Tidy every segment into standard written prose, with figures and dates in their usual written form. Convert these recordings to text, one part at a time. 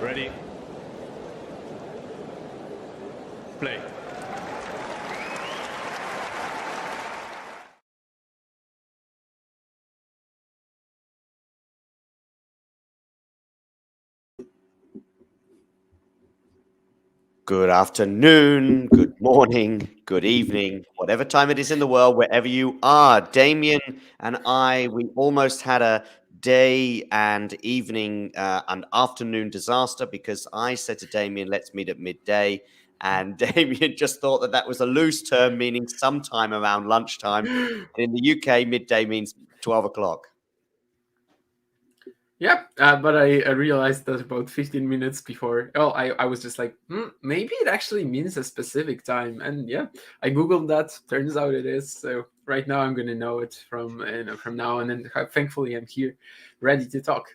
Ready? Play. Good afternoon, good morning, good evening, whatever time it is in the world, wherever you are. Damien and I, we almost had a day and evening and afternoon disaster because I said to Damien, let's meet at midday. And Damien just thought that that was a loose term, meaning sometime around lunchtime. And in the UK, midday means 12 o'clock. Yeah, but I realized that about 15 minutes before, I was just like, maybe it actually means a specific time. And yeah, I Googled that. Turns out it is. So right now I'm going to know it from now on. And thankfully I'm here ready to talk.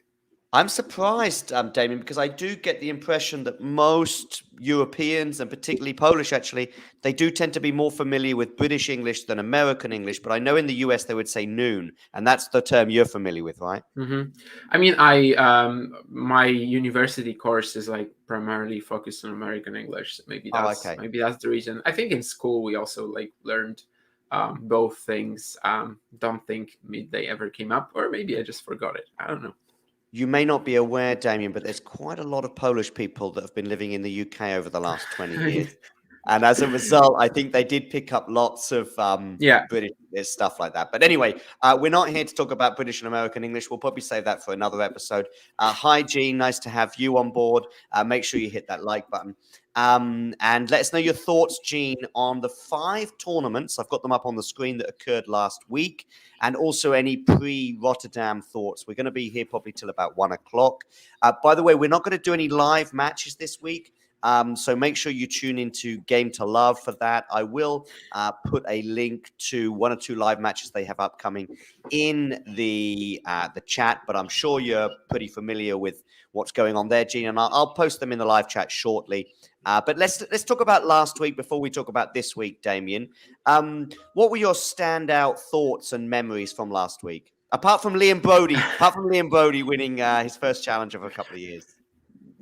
I'm surprised, Damien, because I do get the impression that most Europeans, and particularly Polish, actually, they do tend to be more familiar with British English than American English. But I know in the US they would say noon, and that's the term you're familiar with, right? Mm-hmm. I mean, my university course is like primarily focused on American English. Maybe that's the reason. I think in school we also like learned both things. Don't think midday ever came up, or maybe I just forgot it. I don't know. You may not be aware, Damien, but there's quite a lot of Polish people that have been living in the UK over the last 20 years. And as a result, I think they did pick up lots of British stuff like that. But anyway, we're not here to talk about British and American English. We'll probably save that for another episode. Hi, Jean. Nice to have you on board. Make sure you hit that like button. And let us know your thoughts, Jean, on the 5 tournaments. I've got them up on the screen that occurred last week. And also any pre-Rotterdam thoughts. We're going to be here probably till about 1 o'clock. By the way, we're not going to do any live matches this week. So make sure you tune into Game to Love for that. I will put a link to 1 or 2 live matches they have upcoming in the chat, but I'm sure you're pretty familiar with what's going on there, Gene, and I'll post them in the live chat shortly. But let's talk about last week before we talk about this week, Damien. What were your standout thoughts and memories from last week? Apart from Liam Brody winning his first challenger for a couple of years.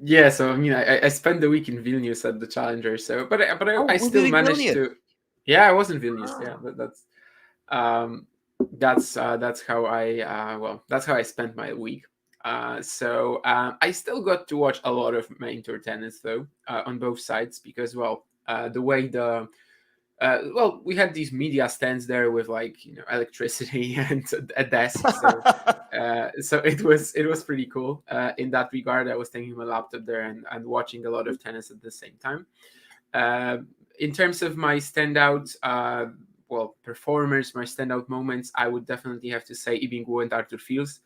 Yeah, so I mean, I spent the week in Vilnius at the Challenger, so but I still managed to. Yeah, I was in Vilnius. Yeah, that's how I spent my week. So I still got to watch a lot of main tour tennis though on both sides because the way we had these media stands there with electricity and a desk, so it was pretty cool in that regard. I was taking my laptop there and watching a lot of tennis at the same time. In terms of my standout performers, my standout moments, I would definitely have to say Yibing and Arthur Fils.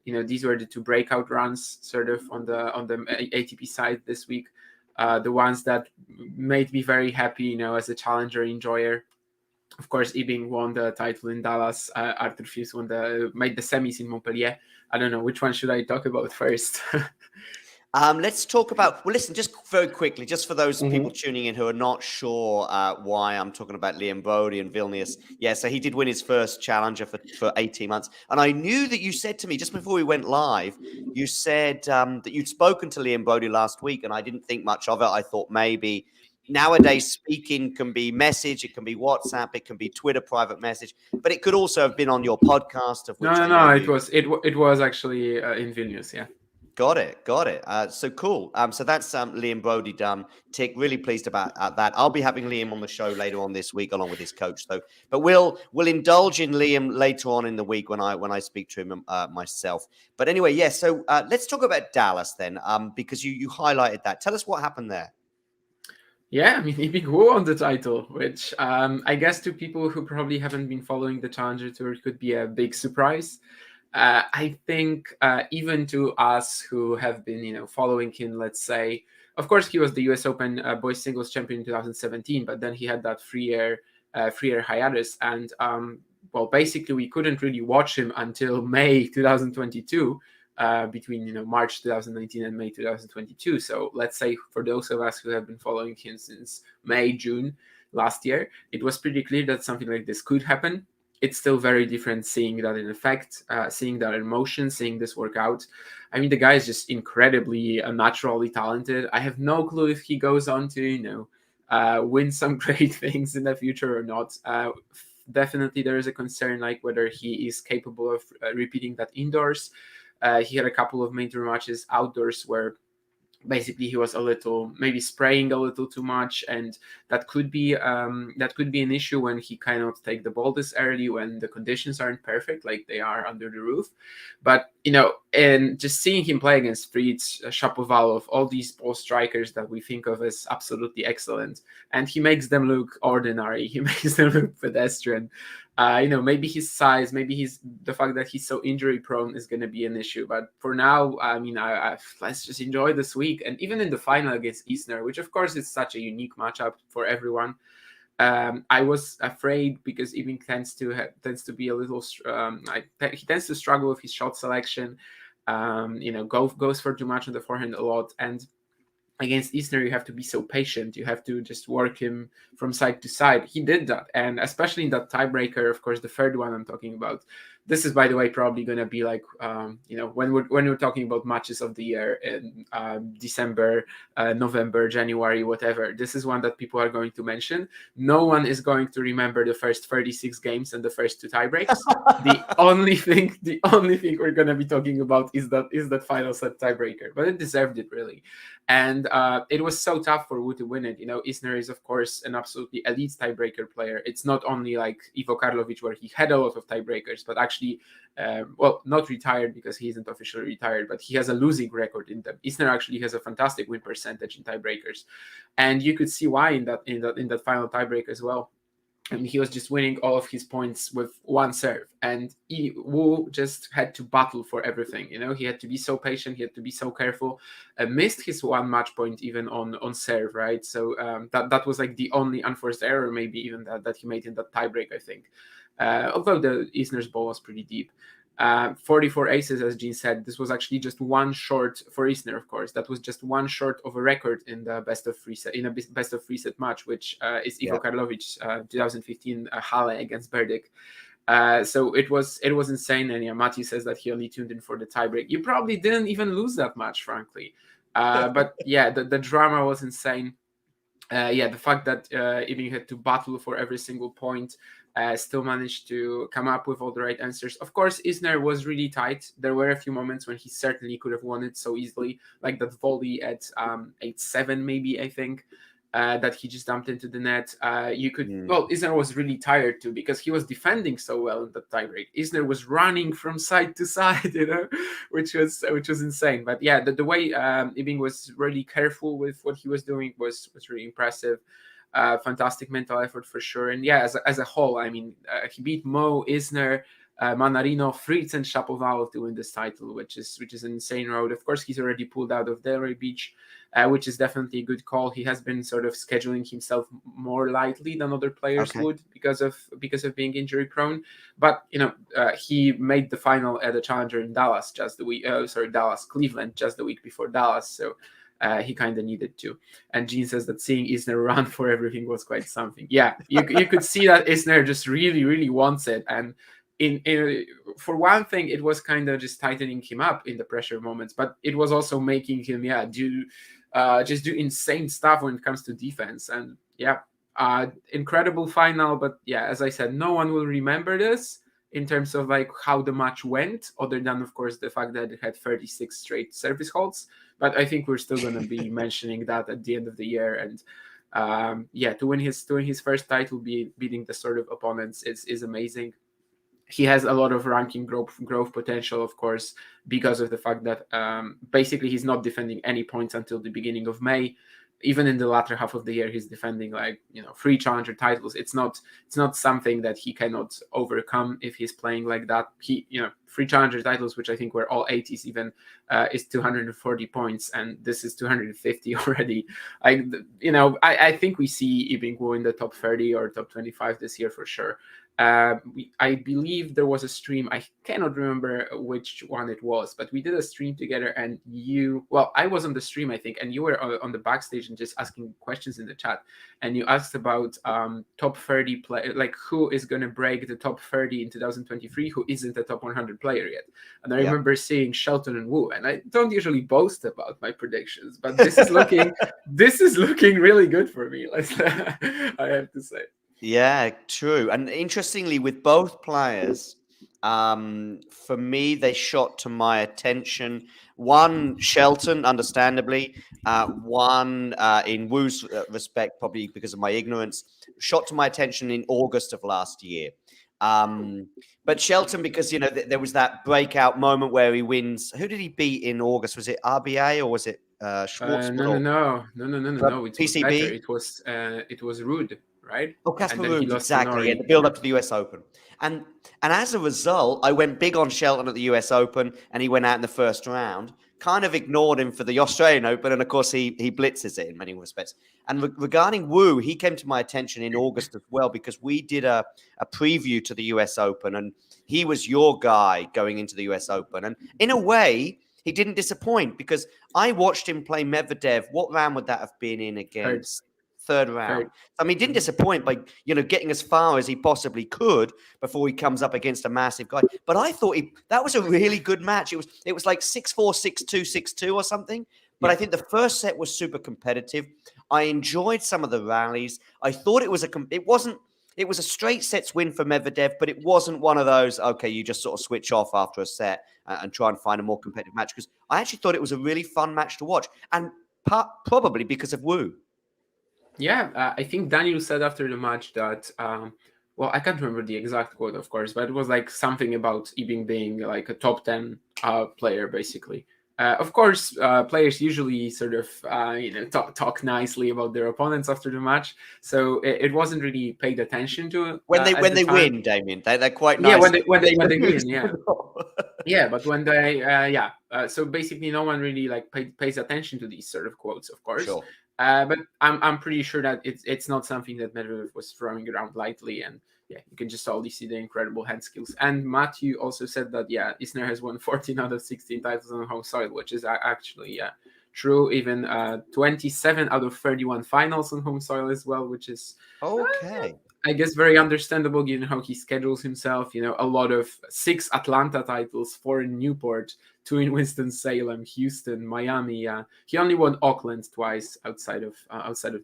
These were the 2 breakout runs sort of on the ATP side this week. The ones that made me very happy, as a challenger enjoyer. Of course, Yibing won the title in Dallas. Arthur Fils made the semis in Montpellier. I don't know, which one should I talk about first? Let's talk about, listen, just very quickly, just for those people tuning in who are not sure why I'm talking about Liam Brody and Vilnius. Yeah, so he did win his first challenger for 18 months. And I knew that you said to me, just before we went live, you said that you'd spoken to Liam Brody last week, and I didn't think much of it. I thought maybe nowadays speaking can be message, it can be WhatsApp, it can be Twitter private message, but it could also have been on your podcast. Of which it was actually in Vilnius, yeah. Got it. So cool. So that's Liam Brody done. Tick, really pleased about that. I'll be having Liam on the show later on this week, along with his coach, though. But we'll indulge in Liam later on in the week when I speak to him myself. But anyway, yeah. So let's talk about Dallas then, because you highlighted that. Tell us what happened there. Yeah, I mean, Yibing won the title, which I guess to people who probably haven't been following the Challenger Tour could be a big surprise. I think even to us who have been, following him, let's say, of course, he was the US Open boys singles champion in 2017, but then he had that three-year hiatus. And, basically, we couldn't really watch him until May 2022, between, March 2019 and May 2022. So let's say for those of us who have been following him since May, June last year, it was pretty clear that something like this could happen. it's still very different seeing that in effect, seeing that in motion, seeing this work out. I mean, the guy is just incredibly naturally talented. I have no clue if he goes on to, win some great things in the future or not. Definitely there is a concern like whether he is capable of repeating that indoors. He had a couple of major matches outdoors where basically he was a little maybe spraying a little too much, and that could be an issue when he cannot take the ball this early, when the conditions aren't perfect like they are under the roof. But and just seeing him play against Fritz, Shapovalov, all these ball strikers that we think of as absolutely excellent, and he makes them look ordinary, he makes them look pedestrian. Maybe his size, maybe the fact that he's so injury prone is going to be an issue. But for now, I mean, let's just enjoy this week. And even in the final against Isner, which of course is such a unique matchup for everyone, I was afraid because Yibing tends to be a little, he tends to struggle with his shot selection. Goes for too much on the forehand a lot, and against Isner, you have to be so patient. You have to just work him from side to side. He did that. And especially in that tiebreaker, of course, the third one I'm talking about. This is, by the way, probably going to be like, when we're talking about matches of the year in December, November, January, whatever. This is one that people are going to mention. No one is going to remember the first 36 games and the first two tiebreaks. The only thing we're going to be talking about is that final set tiebreaker. But it deserved it, really. And it was so tough for Wu to win it. Isner is, of course, an absolutely elite tiebreaker player. It's not only like Ivo Karlovic, where he had a lot of tiebreakers, but actually, not retired because he isn't officially retired, but he has a losing record in them. Isner actually has a fantastic win percentage in tiebreakers. And you could see why in that final tiebreak as well. And he was just winning all of his points with one serve. And Wu just had to battle for everything. He had to be so patient. He had to be so careful. Missed his one match point even on serve, right? So that was like the only unforced error, maybe even that he made in that tiebreak, I think. Although the Isner's ball was pretty deep. 44 aces, as Jean said. This was actually just one short for Isner, of course. That was just one short of a record in the best of three set match, which is Ivo Karlovic 2015 Halle against Berdik. So it was insane. And Mati says that he only tuned in for the tiebreak. You probably didn't even lose that match, frankly. But yeah, the drama was insane. The fact that Yibing had to battle for every single point, still managed to come up with all the right answers. Of course, Isner was really tight. There were a few moments when he certainly could have won it so easily, like that volley at 8-7 maybe, I think, that he just dumped into the net. Isner was really tired too because he was defending so well in that tiebreak. Isner was running from side to side, which was insane. But yeah, the way Yibing was really careful with what he was doing was really impressive. Fantastic mental effort for sure. And yeah, as a whole, I mean, he beat Mo, Isner, Manarino, Fritz, and Shapovalov to win this title, which is an insane road. Of course, he's already pulled out of Delray Beach, which is definitely a good call. He has been sort of scheduling himself more lightly than other players would because of being injury prone. But he made the final at the Challenger in Dallas Cleveland just the week before Dallas. So he kind of needed to. And Jean says that seeing Isner run for everything was quite something. Yeah, you could see that Isner just really, really wants it. And for one thing, it was kind of just tightening him up in the pressure moments, but it was also making him do insane stuff when it comes to defense. And incredible final. But yeah, as I said, no one will remember this in terms of like how the match went, other than of course the fact that it had 36 straight service holds. But I think we're still going to be mentioning that at the end of the year. And to win his first title, beating the sort of opponents is amazing. He has a lot of ranking growth potential, of course, because of the fact that basically he's not defending any points until the beginning of May. Even in the latter half of the year, he's defending 3 challenger titles. It's not something that he cannot overcome if he's playing like that. 3 challenger titles, which I think were all 80s even, is 240 points, and this is 250 already. I think we see Yibing in the top 30 or top 25 this year for sure. I believe there was a stream. I cannot remember which one it was, but we did a stream together. And I was on the stream, I think, and you were on the backstage and just asking questions in the chat. And you asked about top 30 play, like who is going to break the top 30 in 2023, who isn't a top 100 player yet. And I remember seeing Shelton and Wu. And I don't usually boast about my predictions, but this is looking really good for me. I have to say. Yeah, true. And interestingly, with both players, for me, they shot to my attention. One, Shelton, understandably. One, in Wu's respect, probably because of my ignorance, shot to my attention in August of last year. But Shelton, because, there was that breakout moment where he wins. Who did he beat in August? Was it RBA or was it Schwartzman? No. It PCB? was better. It was Ruud. Right? Oh, Casper Ruud, exactly. And the build up to the US Open. And as a result, I went big on Shelton at the US Open, and he went out in the first round. Kind of ignored him for the Australian Open, and of course he blitzes it in many respects. And regarding Wu, he came to my attention in August as well, because we did a preview to the US Open, and he was your guy going into the US Open. And in a way, he didn't disappoint, because I watched him play Medvedev. What round would that have been in against? Third round. I mean, didn't disappoint by, getting as far as he possibly could before he comes up against a massive guy. But I thought that was a really good match. It was like 6-4, 6-2, 6-2 or something. But I think the first set was super competitive. I enjoyed some of the rallies. I thought it was a straight sets win for Medvedev, but it wasn't one of those, okay, you just sort of switch off after a set and try and find a more competitive match. Because I actually thought it was a really fun match to watch. And probably because of Wu. Yeah, I think Daniil said after the match that, I can't remember the exact quote, of course, but it was like something about Yibing being like a top 10 player, basically. Of course, players usually sort of, talk nicely about their opponents after the match. So it wasn't really paid attention to. When they win, Damien, they're quite nice. Yeah, when they win, yeah. Yeah, but when they, so basically no one really pays attention to these sort of quotes, of course. Sure. But I'm pretty sure that it's not something that Medvedev was throwing around lightly, and you can just already see the incredible hand skills. And Matthew also said that Isner has won 14 out of 16 titles on home soil, which is actually true. Even 27 out of 31 finals on home soil as well, which is okay. I guess very understandable given how he schedules himself. A lot of 6 Atlanta titles, 4 in Newport, 2 in Winston-Salem, Houston, Miami. He only won Auckland twice outside of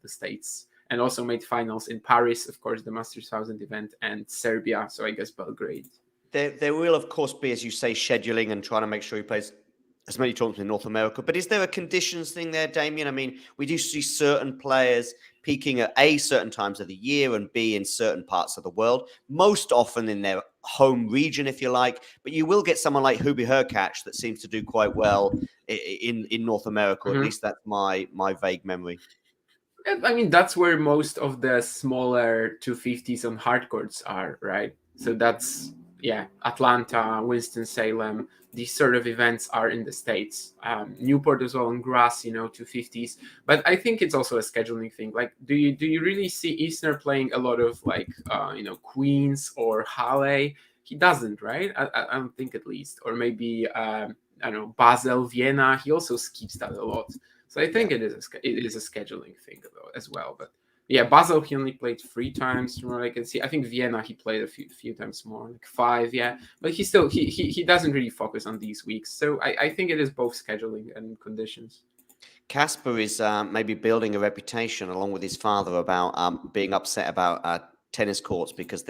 the States, and also made finals in Paris, of course, the Masters 1000 event, and Serbia. So I guess Belgrade. There will, of course, be, as you say, scheduling and trying to make sure he plays as many tournaments in North America. But is there a conditions thing there, Damien? I mean, we do see certain players peaking at A, certain times of the year, and B, in certain parts of the world, most often in their home region, if you like. But you will get someone like Hubie Hurkacz that seems to do quite well in North America. At least that's my vague memory. I mean, that's where most of the smaller 250s on hard courts are, right? So that's, Atlanta, Winston-Salem, these sort of events are in the States. Newport as well on grass, 250s. But I think it's also a scheduling thing. Like, do you really see Isner playing a lot of Queens or Halle? He doesn't, right? I don't think, at least. Or maybe I don't know, Basel, Vienna. He also skips that a lot. So I think it is a scheduling thing though as well. But Basel he only played 3 times from what I can see. I think Vienna he played a few times more, like 5. But he still he doesn't really focus on these weeks. So I think it is both scheduling and conditions. Casper is maybe building a reputation along with his father about being upset about tennis courts, because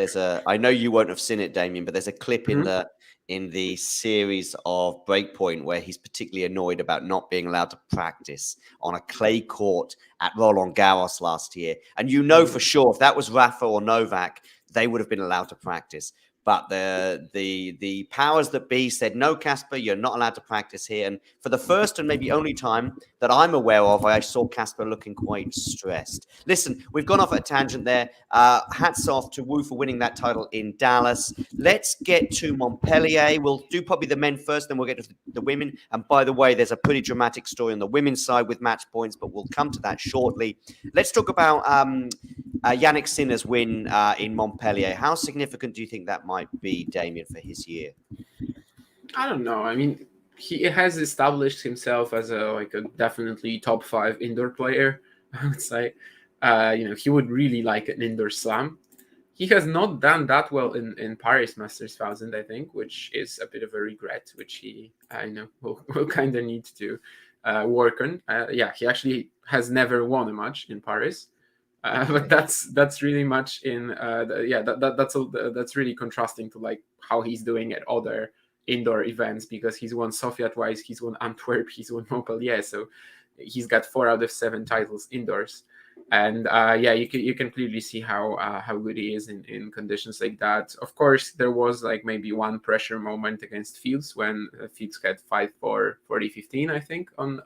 I know you won't have seen it, Damien, but there's a clip in the series of Breakpoint where he's particularly annoyed about not being allowed to practice on a clay court at Roland Garros last year. And for sure, if that was Rafa or Novak, they would have been allowed to practice. But the powers that be said, no, Casper, you're not allowed to practice here. And for the first and maybe only time that I'm aware of, I saw Casper looking quite stressed. Listen, we've gone off at a tangent there. Hats off to Wu for winning that title in Dallas. Let's get to Montpellier. We'll do probably the men first, then we'll get to the women. And by the way, there's a pretty dramatic story on the women's side with match points, but we'll come to that shortly. Let's talk about Jannick Sinner's win in Montpellier. How significant do you think that might be, Damien, for his year? I don't know. I mean, he has established himself as a definitely top 5 indoor player, I would say. He would really like an indoor slam. He has not done that well in Paris Masters 1000, I think, which is a bit of a regret, which he will kind of need to work on. He actually has never won a match in Paris. But that's really much in that's really contrasting to like how he's doing at other indoor events, because he's won Sofia twice, he's won Antwerp, he's won Montpellier, so he's got 4 out of 7 titles indoors. And you can clearly see how good he is in conditions like that. Of course, there was like maybe one pressure moment against Fields when Fields had 5-4, 40-15, I think, on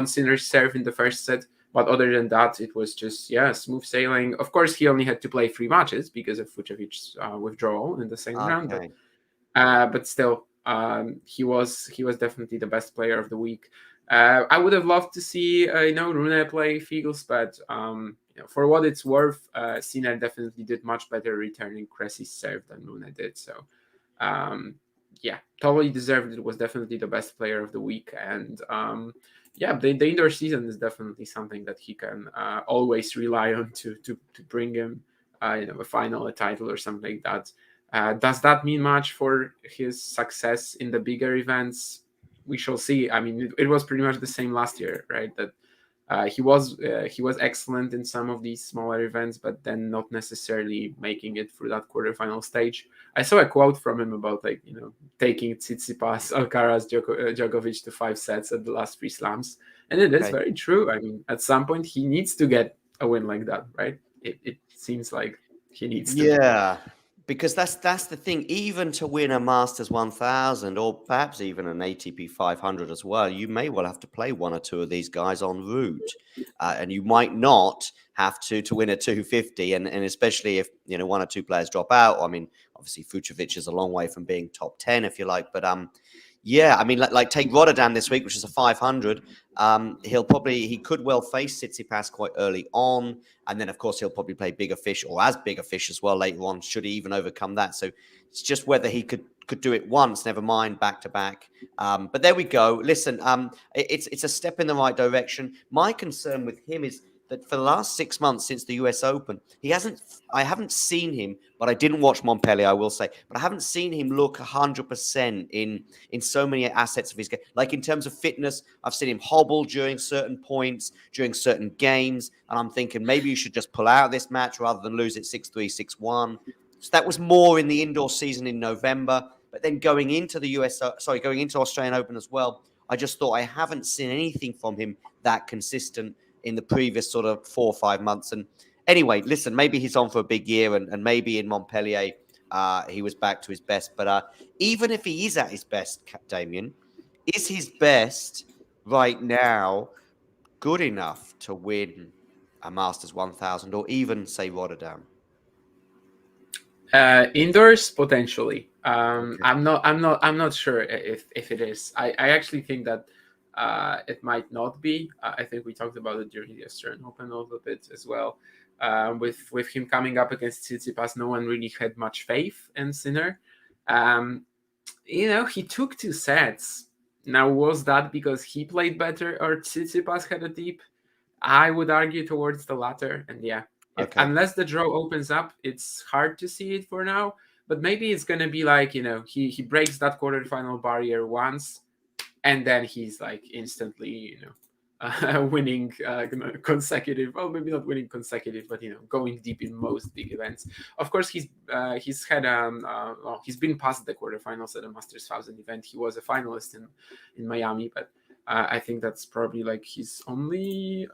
Sinner's serve in the first set. But other than that, it was just smooth smooth sailing. Of course, he only had to play 3 matches because of Vucevic's withdrawal in the same round. But still, he was definitely the best player of the week. I would have loved to see Rune play Fields, but for what it's worth, Sinner definitely did much better returning Cressy's serve than Rune did. So totally deserved. It was definitely the best player of the week. And the indoor season is definitely something that he can always rely on to bring him a final, a title, or something like that. Does that mean much for his success in the bigger events? We shall see. I mean, it was pretty much the same last year, right? That he was excellent in some of these smaller events, but then not necessarily making it through that quarterfinal stage. I saw a quote from him about taking Tsitsipas, Alcaraz, Djokovic to 5 sets at the last 3 slams, and it is very true. I mean, at some point he needs to get a win like that, right? It seems like he needs to. Yeah. Because that's the thing. Even to win a Masters 1000 or perhaps even an ATP 500 as well, you may well have to play 1 or 2 of these guys en route, and you might not have to win a 250. And especially if 1 or 2 players drop out. I mean, obviously Vucevic is a long way from being top 10, if you like. But I mean, like take Rotterdam this week, which is a 500. He could well face Tsitsipas quite early on, and then of course he'll probably play bigger fish or as big a fish as well later on, should he even overcome that. So it's just whether he could do it once, never mind back to back. But there we go. Listen, it's a step in the right direction. My concern with him is that for the last 6 months since the US Open, I haven't seen him, but I didn't watch Montpellier, I will say, but I haven't seen him look 100% in so many assets of his game. Like in terms of fitness, I've seen him hobble during certain points, during certain games, and I'm thinking maybe you should just pull out of this match rather than lose it 6-3, 6-1. So that was more in the indoor season in November, but then going into Australian Open as well, I just thought I haven't seen anything from him that consistent in the previous sort of 4 or 5 months. And anyway, listen, maybe he's on for a big year, and maybe in Montpellier he was back to his best. But even if he is at his best, Damien, is his best right now good enough to win a Masters 1000 or even say Rotterdam? Indoors potentially. Okay. I'm not sure if it is. I actually think that it might not be. I think we talked about it during the Australian Open a little bit as well. With him coming up against Tsitsipas, no one really had much faith in Sinner. He took 2 sets. Now, was that because he played better or Tsitsipas had a deep? I would argue towards the latter. And unless the draw opens up, it's hard to see it for now. But maybe it's going to be like, he breaks that quarterfinal barrier once, and then he's like instantly, winning consecutive. Well, maybe not winning consecutive, but going deep in most big events. Of course, he's been past the quarterfinals at the Masters 1000 event. He was a finalist in Miami, but I think that's probably like his only.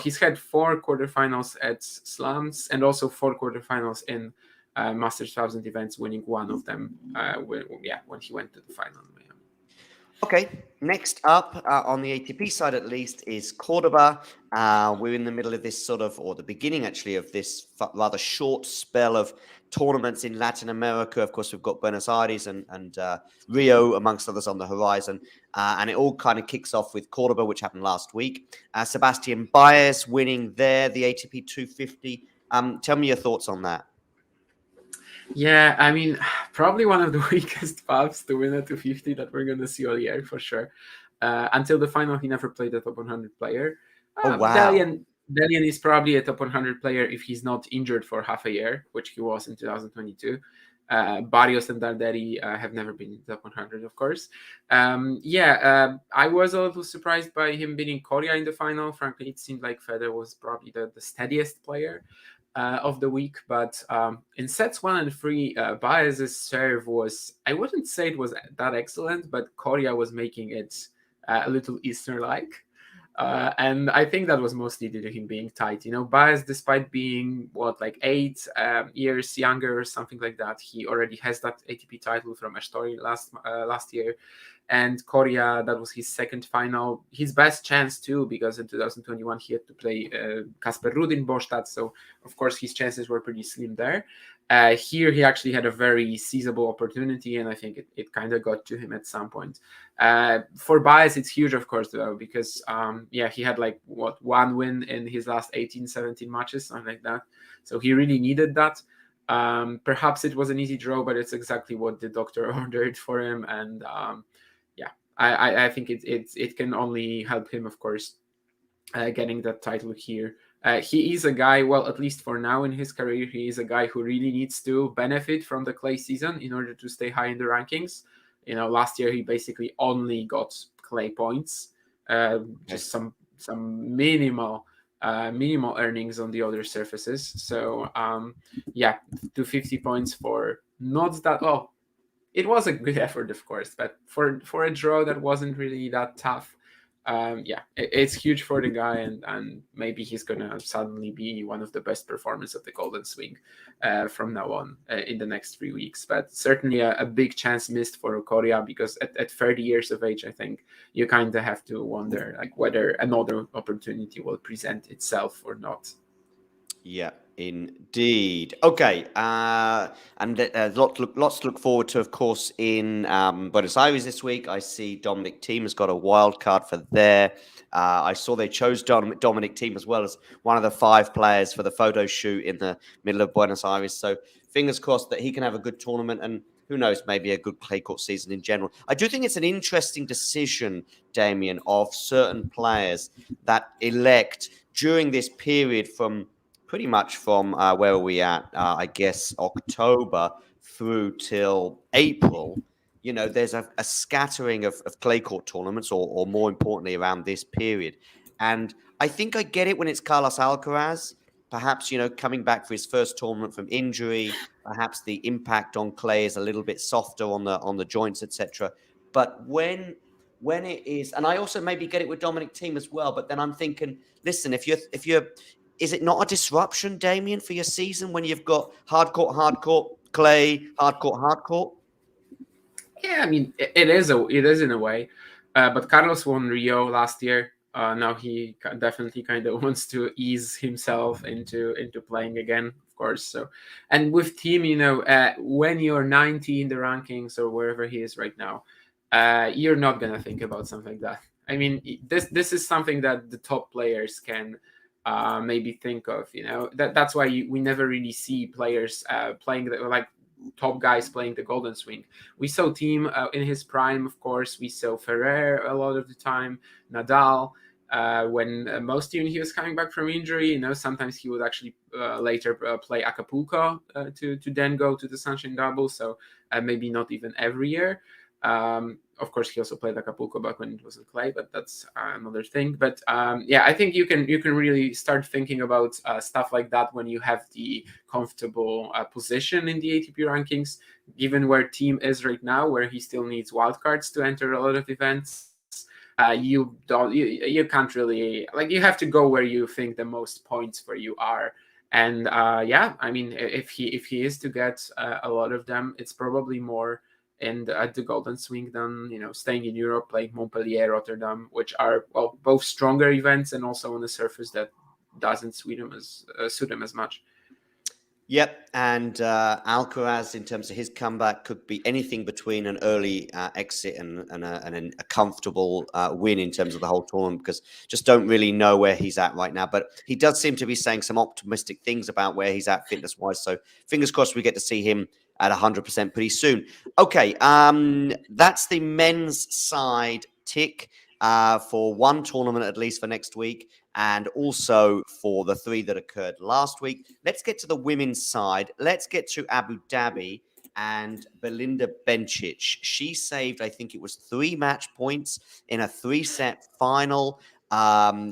He's had 4 quarterfinals at slams and also 4 quarterfinals in Masters 1000 events, winning one of them when he went to the final. Okay, next up on the ATP side at least is Cordoba. We're in the middle of this or the beginning actually of this rather short spell of tournaments in Latin America. Of course, we've got Buenos Aires and Rio, amongst others, on the horizon. And it all kind of kicks off with Cordoba, which happened last week. Sebastian Baez winning there, the ATP 250. Tell me your thoughts on that. Yeah, I mean, probably one of the weakest paths to win a 250 that we're going to see all year, for sure. Until the final, he never played a top 100 player. Oh, wow. Daniil is probably a top 100 player if he's not injured for half a year, which he was in 2022. Barrios and Darderi have never been in the top 100, of course. I was a little surprised by him beating Coria in the final. Frankly, it seemed like Federer was probably the steadiest player of the week, but in sets 1 and 3, Baez's serve was, I wouldn't say it was that excellent, but Coria was making it a little Isner-like. And I think that was mostly due to him being tight. Baez, despite being 8 years younger or something like that, he already has that ATP title from Astori last year. And Coria, that was his second final, his best chance too, because in 2021 he had to play Casper Ruud in Bostad, so of course his chances were pretty slim there. Here he actually had a very seizable opportunity, and I think it kind of got to him at some point. For Baez, it's huge, of course, though, because he had one win in his last 18-17 matches, something like that. So he really needed that. Perhaps it was an easy draw, but it's exactly what the doctor ordered for him, and I think it can only help him, of course, getting that title here. He is a guy, well, at least for now in his career, he is a guy who really needs to benefit from the clay season in order to stay high in the rankings. Last year he basically only got clay points, just some minimal earnings on the other surfaces. So 250 points for not that. Oh, it was a good effort, of course, but for a draw that wasn't really that tough. It's huge for the guy, and maybe he's gonna suddenly be one of the best performers of the Golden Swing from now on in the next 3 weeks. But certainly a big chance missed for Coria, because at 30 years of age, I think you kind of have to wonder whether another opportunity will present itself or not. Yeah, indeed. Okay, and lots to look forward to, of course, in Buenos Aires this week. I see Dominic Thiem has got a wild card for there. I saw they chose Dominic Thiem as well as one of the 5 players for the photo shoot in the middle of Buenos Aires. So fingers crossed that he can have a good tournament, and who knows, maybe a good clay court season in general. I do think it's an interesting decision, Damien, of certain players that elect during this period from pretty much from where are we at? I guess October through till April. There's a scattering of clay court tournaments, or more importantly, around this period. And I think I get it when it's Carlos Alcaraz, perhaps, coming back for his first tournament from injury. Perhaps the impact on clay is a little bit softer on the joints, etc. But when it is, and I also maybe get it with Dominic Thiem as well. But then I'm thinking, listen, if you're is it not a disruption, Damien, for your season when you've got hard court, clay, hard court? Yeah, I mean, it is in a way. But Carlos won Rio last year. Now he definitely kind of wants to ease himself into playing again, of course. So, and with Thiem, when you're 90 in the rankings or wherever he is right now, you're not gonna think about something like that. I mean, this is something that the top players can maybe think of. That's why we never really see players playing top guys playing the Golden Swing. We saw Thiem in his prime, of course. We saw Ferrer a lot of the time, Nadal. When mostly when he was coming back from injury, sometimes he would actually later play Acapulco to then go to the Sunshine Double. So maybe not even every year. Of course, he also played Acapulco back when it wasn't clay, but that's another thing. But I think you can really start thinking about stuff like that when you have the comfortable position in the ATP rankings, given where Thiem is right now, where he still needs wildcards to enter a lot of events. You can't really, you have to go where you think the most points for you are. And yeah, I mean, if he is to get a lot of them, it's probably more at the Golden Swing than, you know, staying in Europe, like Montpellier, Rotterdam, which are, well, both stronger events and also on a surface that doesn't suit him as much. Yep, and Alcaraz, in terms of his comeback, could be anything between an early exit and a comfortable win in terms of the whole tournament, because just don't really know where he's at right now. But he does seem to be saying some optimistic things about where he's at fitness-wise. So fingers crossed we get to see him at 100% pretty soon. Okay, that's the men's side tick for one tournament at least for next week, and also for the 3 that occurred last week. Let's get to the women's side. Let's get to Abu Dhabi and Belinda Bencic. She saved, I think it was 3 match points in a 3-set final.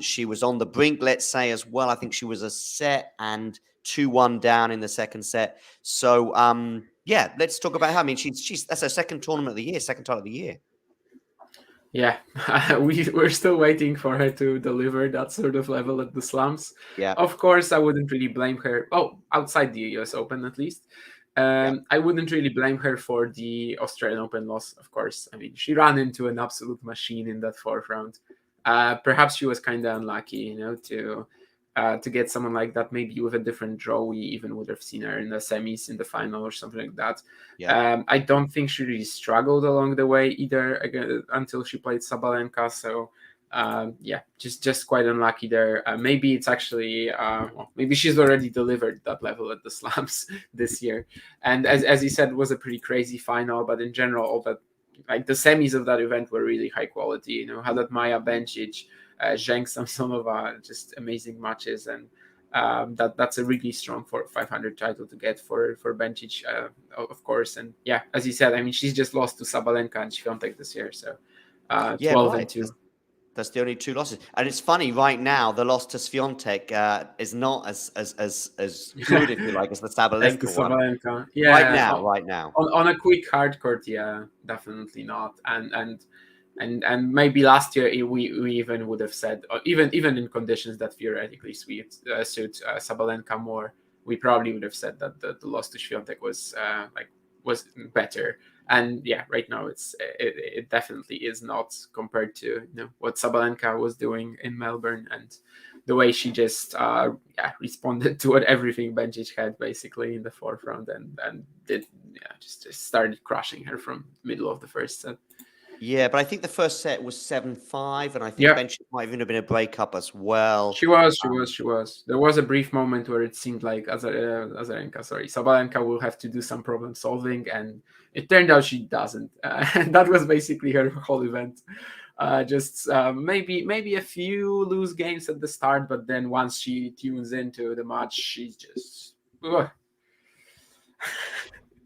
She was on the brink, let's say, as well. I think she was a set and 2-1 down in the second set. So, yeah, let's talk about her. I mean, that's her second tournament of the year, second title of the year. Yeah, we're still waiting for her to deliver that sort of level at the slams. Yeah. Of course, I wouldn't really blame her. Oh, outside the US Open, at least. I wouldn't really blame her for the Australian Open loss, of course. I mean, she ran into an absolute machine in that 4th round. Perhaps she was kind of unlucky, you know, to get someone like that. Maybe with a different draw, we even would have seen her in the semis, in the final, or something like that. Yeah. I don't think she really struggled along the way either until she played Sabalenka. So yeah, just quite unlucky there. Maybe it's actually maybe she's already delivered that level at the slams this year. And as you said, it was a pretty crazy final. But in general, all that, like the semis of that event were really high quality. You know, had that Maya Bencic, Jannick Samsonova, just amazing matches, and that's a really strong 500 title to get for Bencic, of course. And yeah, as you said, I mean, she's just lost to Sabalenka and Świątek this year, so 12 and 2. That's the only 2 losses, and it's funny right now. The loss to Świątek is not as good, if you like, as the Sabalenka one. Yeah, right now. On a quick hard court, yeah, definitely not. And maybe last year we even would have said, even in conditions that theoretically suit Sabalenka more, we probably would have said that the loss to Świątek was better. And yeah, right now it definitely is not, compared to, you know, what Sabalenka was doing in Melbourne, and the way she just responded to everything Bencic had basically in the 4th round, and did just started crushing her from middle of the first set. Yeah, but I think the first set was 7-5, and I think Bencic might even have been a breakup as well. She was. There was a brief moment where it seemed like Sabalenka will have to do some problem solving, and it turned out she doesn't. And that was basically her whole event. Maybe a few loose games at the start, but then once she tunes into the match, she's just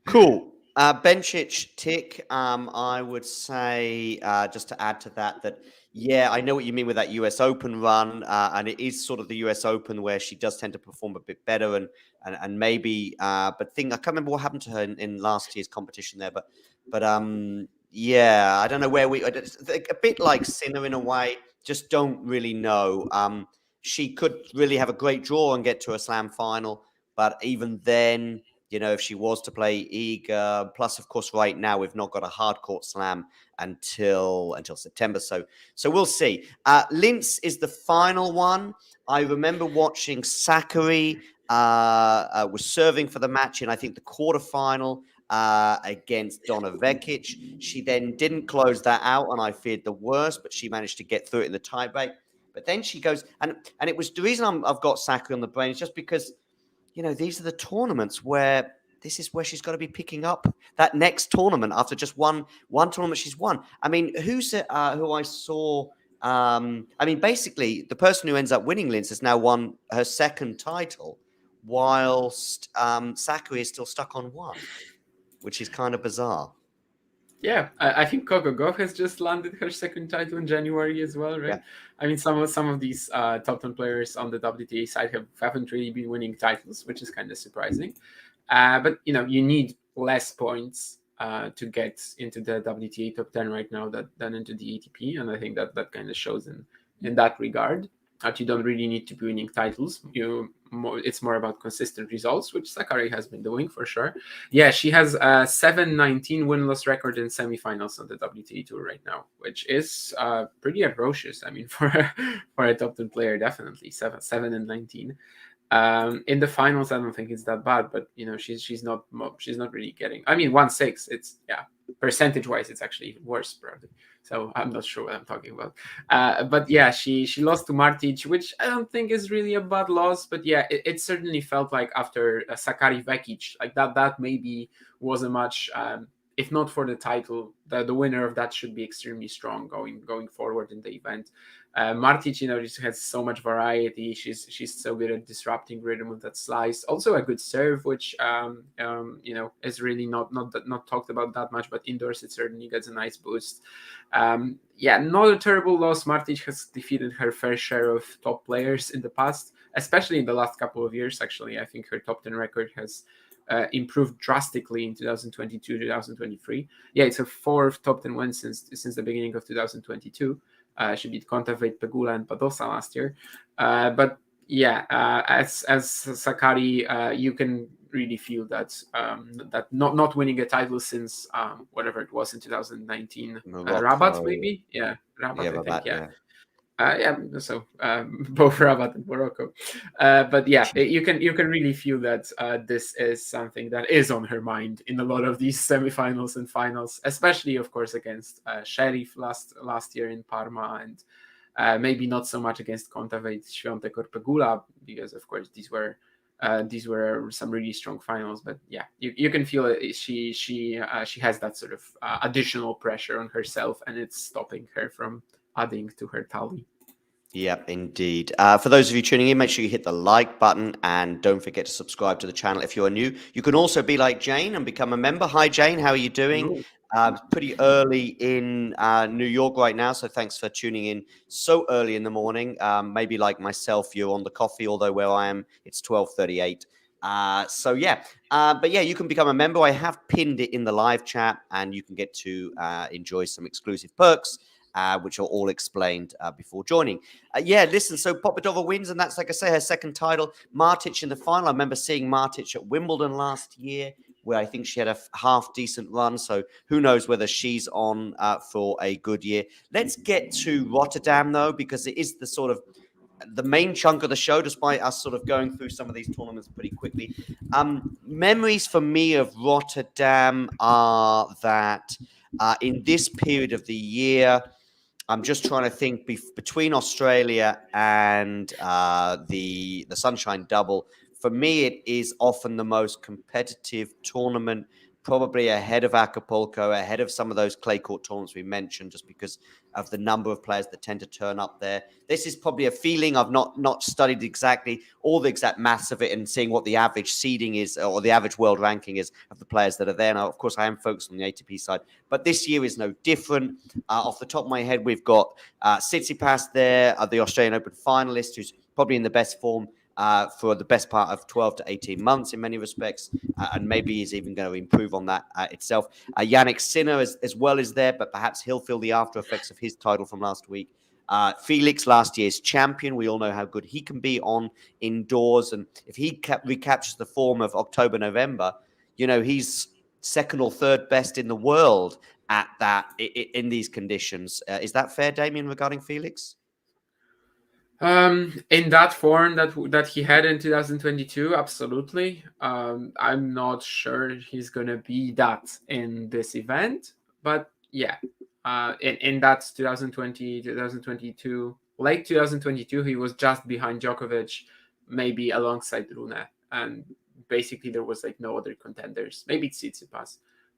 cool. Bencic tick. I would say, just to add to that, yeah, I know what you mean with that US Open run, and it is sort of the US Open where she does tend to perform a bit better, and maybe, but I can't remember what happened to her in last year's competition there, but yeah, I don't know where a bit like Sinner in a way, just don't really know. She could really have a great draw and get to a slam final, but even then, you know, if she was to play Iga, plus, of course, right now we've not got a hard court slam until September. So we'll see. Linz is the final one. I remember watching Sakkari was serving for the match in, I think, the quarterfinal against Donna Vekic. She then didn't close that out, and I feared the worst, but she managed to get through it in the tiebreak. But then she goes, and it was the reason I've got Sakkari on the brain is just because, you know, these are the tournaments where this is where she's got to be picking up that next tournament after just one tournament she's won. I mean, who's it, who I saw? I mean, basically, the person who ends up winning Linz has now won her second title, whilst Sakkari is still stuck on 1, which is kind of bizarre. Yeah, I think Coco Gauff has just landed her second title in January as well, right? Yeah. I mean, some of these top 10 players on the WTA side haven't really been winning titles, which is kind of surprising. But, you know, you need less points to get into the WTA top 10 right now than into the ATP, and I think that kind of shows in that regard, that you don't really need to be winning titles. You it's more about consistent results, which Sakkari has been doing for sure. Yeah, she has a 7-19 win-loss record in semifinals on the WTA Tour right now, which is pretty atrocious. I mean, for a top 10 player, definitely 7-19. In the finals, I don't think it's that bad, but she's not really getting. I mean, 1-6. It's percentage-wise, it's actually even worse, probably. So I'm not sure what I'm talking about. But yeah, she lost to Martic, which I don't think is really a bad loss. But yeah, it certainly felt like after Sakkari Vekic, like that maybe was a much. If not for the title, the winner of that should be extremely strong going forward in the event. Martic, just has so much variety. She's so good at disrupting rhythm with that slice. Also a good serve, which is really not talked about that much, but indoors it certainly gets a nice boost. Not a terrible loss. Martic has defeated her fair share of top players in the past, especially in the last couple of years. Actually, I think her top 10 record has improved drastically in 2022, 2023. Yeah, it's her fourth top 10 win since the beginning of 2022. She beat Kontaveit, Pegula, and Badosa last year. But yeah, as Sakkari, you can really feel that that not winning a title since whatever it was in 2019, Rabat maybe. Yeah, Rabat. I think. Yeah. So both Rabat and Morocco, but yeah, you can really feel that this is something that is on her mind in a lot of these semifinals and finals, especially of course against Sheriff last year in Parma, and maybe not so much against Kontaveit, Świątek, or Pegula, because of course these were some really strong finals. But yeah, you can feel it. She has that sort of additional pressure on herself, and it's stopping her from adding to her tally. Yep, indeed. For those of you tuning in, make sure you hit the like button and don't forget to subscribe to the channel if you're new. You can also be like Jane and become a member. Hi, Jane. How are you doing? Pretty early in New York right now, so thanks for tuning in so early in the morning. Maybe like myself, you're on the coffee, although where I am, it's 12:38. But yeah, you can become a member. I have pinned it in the live chat, and you can get to enjoy some exclusive perks, which are all explained before joining. Listen, so Poppadova wins, and that's, like I say, her second title. Martic in the final. I remember seeing Martic at Wimbledon last year, where I think she had a half-decent run. So who knows whether she's on for a good year. Let's get to Rotterdam, though, because it is the sort of the main chunk of the show, despite us sort of going through some of these tournaments pretty quickly. Memories for me of Rotterdam are that in this period of the year, I'm just trying to think between Australia and the Sunshine Double. For me, it is often the most competitive tournament, probably ahead of Acapulco, ahead of some of those clay court tournaments we mentioned, just because of the number of players that tend to turn up there. This is probably a feeling. I've not studied exactly all the exact maths of it and seeing what the average seeding is or the average world ranking is of the players that are there. Now, of course, I am focused on the ATP side, but this year is no different. Off the top of my head, we've got Tsitsipas there, the Australian Open finalist, who's probably in the best form for the best part of 12 to 18 months in many respects, and maybe he's even going to improve on that itself. Jannick Sinner as well is there, but perhaps he'll feel the after effects of his title from last week. Felix, last year's champion. We all know how good he can be on indoors, and if he recaptures the form of October, November, he's second or third best in the world at that in these conditions. Is that fair, Damien, regarding Felix? In that form that he had in 2022, absolutely. I'm not sure he's gonna be that in this event, but yeah, in that 2020, 2022, late 2022, he was just behind Djokovic, maybe alongside Rune, and basically there was like no other contenders. Maybe Tsitsipas,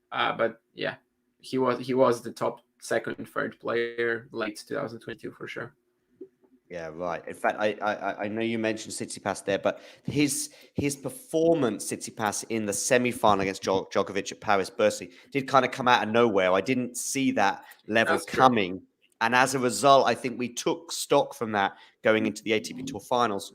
but yeah, he was the top second, third player late 2022 for sure. Yeah, right. In fact, I know you mentioned Tsitsipas there, but his performance, Tsitsipas, in the semi-final against Djokovic at Paris-Bercy did kind of come out of nowhere. I didn't see that level coming. True. And as a result, I think we took stock from that going into the ATP Tour finals.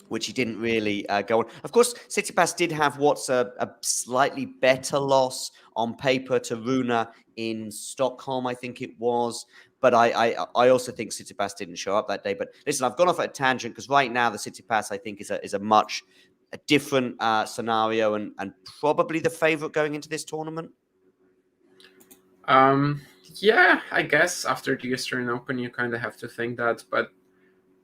which he didn't really go on. Of course, Tsitsipas did have what's a slightly better loss on paper to Rune in Stockholm, I think it was. But I also think Tsitsipas didn't show up that day. But listen, I've gone off at a tangent because right now the Tsitsipas, I think, is a much different scenario and probably the favourite going into this tournament. Yeah, I guess after the Australian Open, you kind of have to think that. But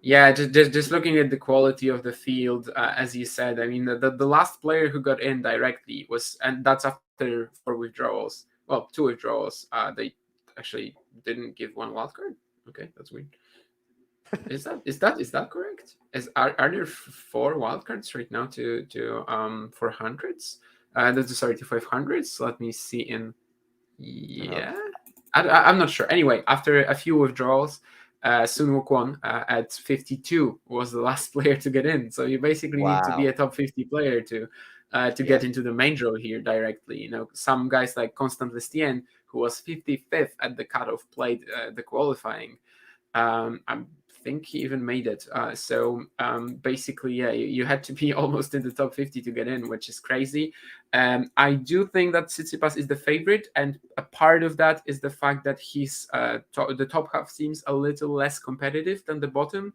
yeah, just looking at the quality of the field, as you said, I mean, the last player who got in directly was, and that's after 4 withdrawals. Well, 2 withdrawals. They actually didn't give one wildcard. Okay, that's weird. Is that correct? Are there 4 wildcards right now for hundreds? Sorry, to 500s. Let me see in. Yeah, I'm not sure. Anyway, after a few withdrawals, Sun Wukong at 52 was the last player to get in. So you basically need to be a top 50 player to get into the main draw here directly. You know, some guys like Constant Lestienne, who was 55th at the cutoff, played the qualifying. I think he even made it. So basically, yeah, you had to be almost in the top 50 to get in, which is crazy. I do think that Tsitsipas is the favorite, and a part of that is the fact that the top half seems a little less competitive than the bottom.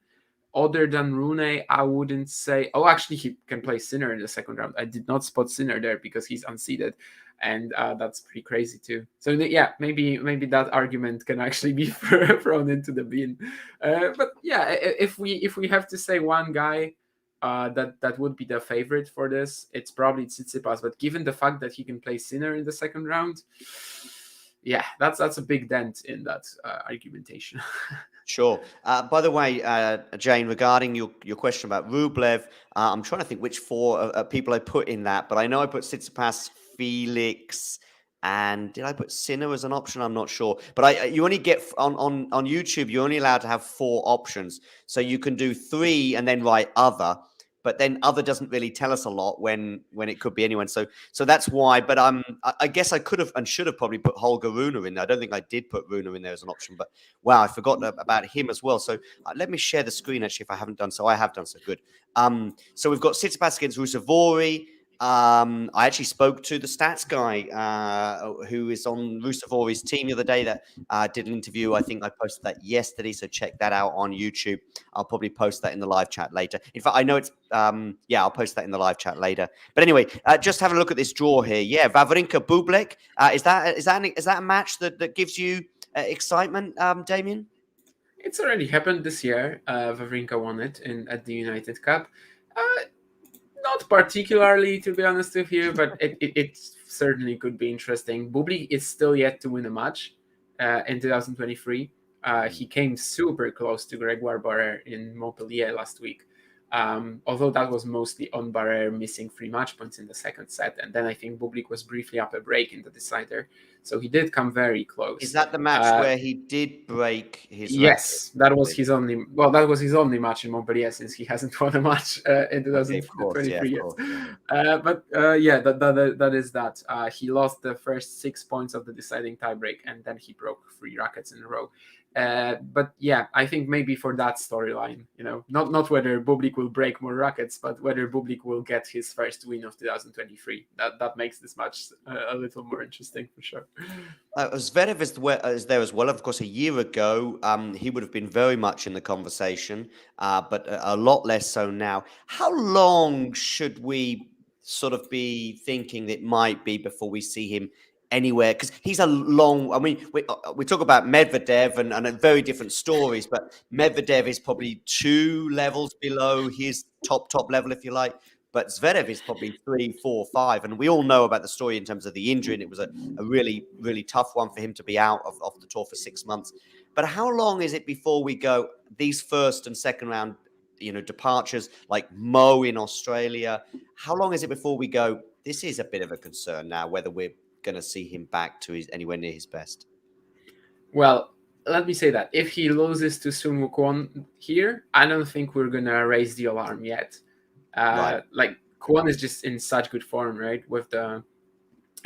Other than Rune, I wouldn't say. Oh, actually, he can play Sinner in the second round. I did not spot Sinner there because he's unseeded, and that's pretty crazy too. So yeah, maybe that argument can actually be thrown into the bin. But yeah, if we have to say one guy that would be the favorite for this, it's probably Tsitsipas. But given the fact that he can play Sinner in the second round, yeah, that's a big dent in that argumentation. Sure. By the way, Jane, regarding your question about Rublev, I'm trying to think which 4 people I put in that, but I know I put Tsitsipas, Felix, and did I put Sinner as an option? I'm not sure. But you only get on YouTube, you're only allowed to have 4 options. So you can do 3 and then write other. But then other doesn't really tell us a lot when it could be anyone. So that's why. But I guess I could have and should have probably put Holger Rune in there. I don't think I did put Rune in there as an option. But wow, I forgot about him as well. So let me share the screen actually if I haven't done so. I have done so. Good. So we've got Tsitsipas against Ruusuvuori. I actually spoke to the stats guy who is on Ruusuvuori's team the other day that did an interview. I think I posted that yesterday, so check that out on YouTube. I'll probably post that in the live chat later. In fact, I know it's I'll post that in the live chat later. But anyway, just having a look at this draw here. Yeah, Wawrinka Bublik. Is that a match that gives you excitement, Damien? It's already happened this year. Wawrinka won it at the United Cup. Not particularly, to be honest with you, but it certainly could be interesting. Bublik is still yet to win a match in 2023. He came super close to Grégoire Barrère in Montpellier last week. Although that was mostly on Barrère missing 3 match points in the second set. And then I think Bublik was briefly up a break in the decider. So he did come very close. Is that the match where he did break his Yes, that was his only match in Montpellier since he hasn't won a match in 2023 yet. But that is that. He lost the first 6 points of the deciding tiebreak and then he broke 3 rackets in a row. But yeah, I think maybe for that storyline, not whether Bublik will break more rackets, but whether Bublik will get his first win of 2023. That makes this match a little more interesting for sure. Zverev is there as well. Of course, a year ago, he would have been very much in the conversation, but a lot less so now. How long should we sort of be thinking it might be before we see him anywhere? Because he's a long. I mean, we talk about Medvedev and very different stories, but Medvedev is probably 2 levels below his top level, if you like. But Zverev is probably 3, 4, 5. And we all know about the story in terms of the injury. And it was a really, really tough one for him to be out of the tour for 6 months. But how long is it before we go these first and second round, departures like Mo in Australia? How long is it before we go, this is a bit of a concern now, whether we're going to see him back to anywhere near his best? Well, let me say that if he loses to Sun Wukong here, I don't think we're going to raise the alarm yet. Right. Like Kwon is just in such good form, right? With the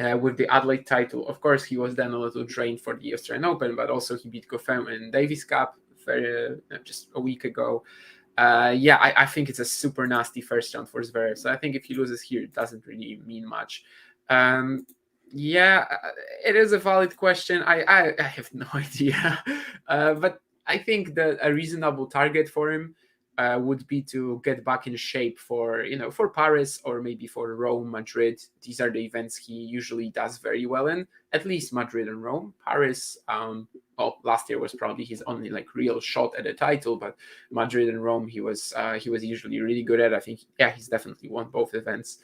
Adelaide title. Of course, he was then a little drained for the Australian Open, but also he beat Goffin in Davis Cup just a week ago. I think it's a super nasty first round for Zverev. So I think if he loses here, it doesn't really mean much. It is a valid question. I have no idea. But I think that a reasonable target for him would be to get back in shape for Paris or maybe for Rome, Madrid. These are the events he usually does very well in. At least Madrid and Rome. Paris, last year was probably his only real shot at a title, but Madrid and Rome he was usually really good at. I think he's definitely won both events.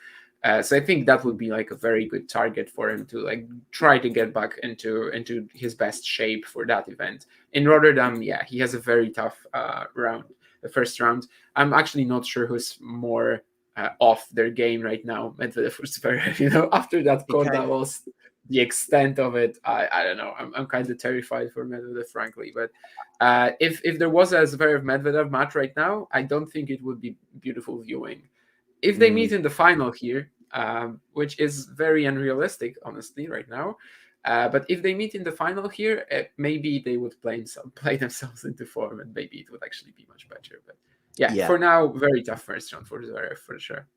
So I think that would be a very good target for him to try to get back into his best shape for that event. In Rotterdam, he has a very tough round, the first round. I'm actually not sure who's more off their game right now, Medvedev or Zverev. After that Corda loss, the extent of it, I don't know. I'm kind of terrified for Medvedev, frankly. But if there was a Zverev-Medvedev match right now, I don't think it would be beautiful viewing. If they meet in the final here, which is very unrealistic, honestly, right now. But if they meet in the final here, maybe they would play themselves into form, and maybe it would actually be much better. But for now, very tough first round for Zverev, for sure.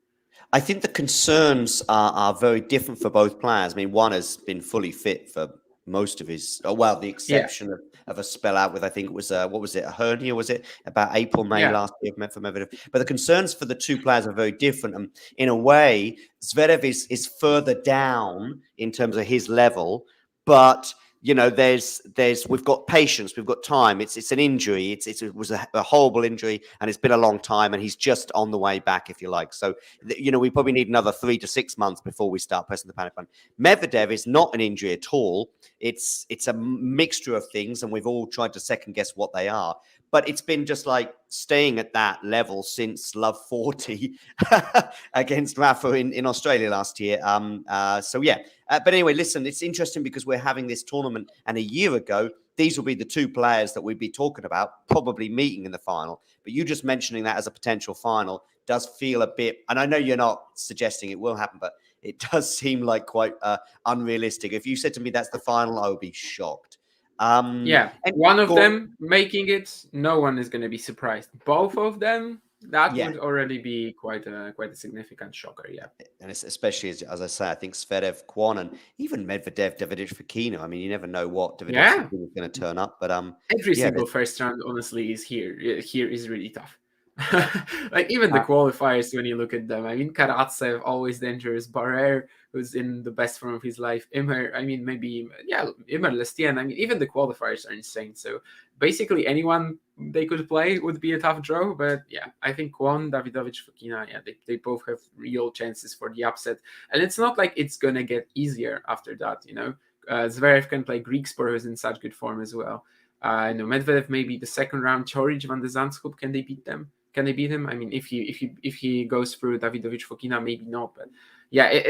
I think the concerns are very different for both players. I mean, one has been fully fit for most of his, the exception of a spell out with, I think it was, a hernia, was it? About April, May last year for Medvedev. But the concerns for the two players are very different. And in a way, Zverev is further down in terms of his level, but we've got patience, we've got time. It's an injury. It was a horrible injury, and it's been a long time, and he's just on the way back, if you like. So, we probably need another 3 to 6 months before we start pressing the panic button. Medvedev is not an injury at all. It's a mixture of things, and we've all tried to second guess what they are. But it's been just staying at that level since Love 40 against Rafa in Australia last year. But anyway, listen, it's interesting because we're having this tournament, and a year ago, these will be the two players that we'd be talking about, probably meeting in the final. But you just mentioning that as a potential final does feel a bit, and I know you're not suggesting it will happen, but it does seem quite unrealistic. If you said to me that's the final, I would be shocked. And one of them making it, no one is going to be surprised. Both of them, that would already be quite a significant shocker. And it's especially as I say, I think Zverev, Kwon, and even Medvedev, Davidovich Fokina. I mean, you never know what Davidovich is going to turn up, but every single first round, honestly, is here. Here is really tough. Even the qualifiers, when you look at them, I mean, Karatsev, always dangerous. Barrère, who's in the best form of his life. Immer, Lestien. I mean, even the qualifiers are insane. So basically, anyone they could play would be a tough draw. But I think Kwon, Davidovich, Fokina, they both have real chances for the upset. And it's not like it's gonna get easier after that. Zverev can play Griekspoor, who's in such good form as well. Medvedev maybe the second round. Chorich, Van de Zandschulp, can they beat them? Can they beat him? I mean, if he goes through Davidovich, Fokina, maybe not. But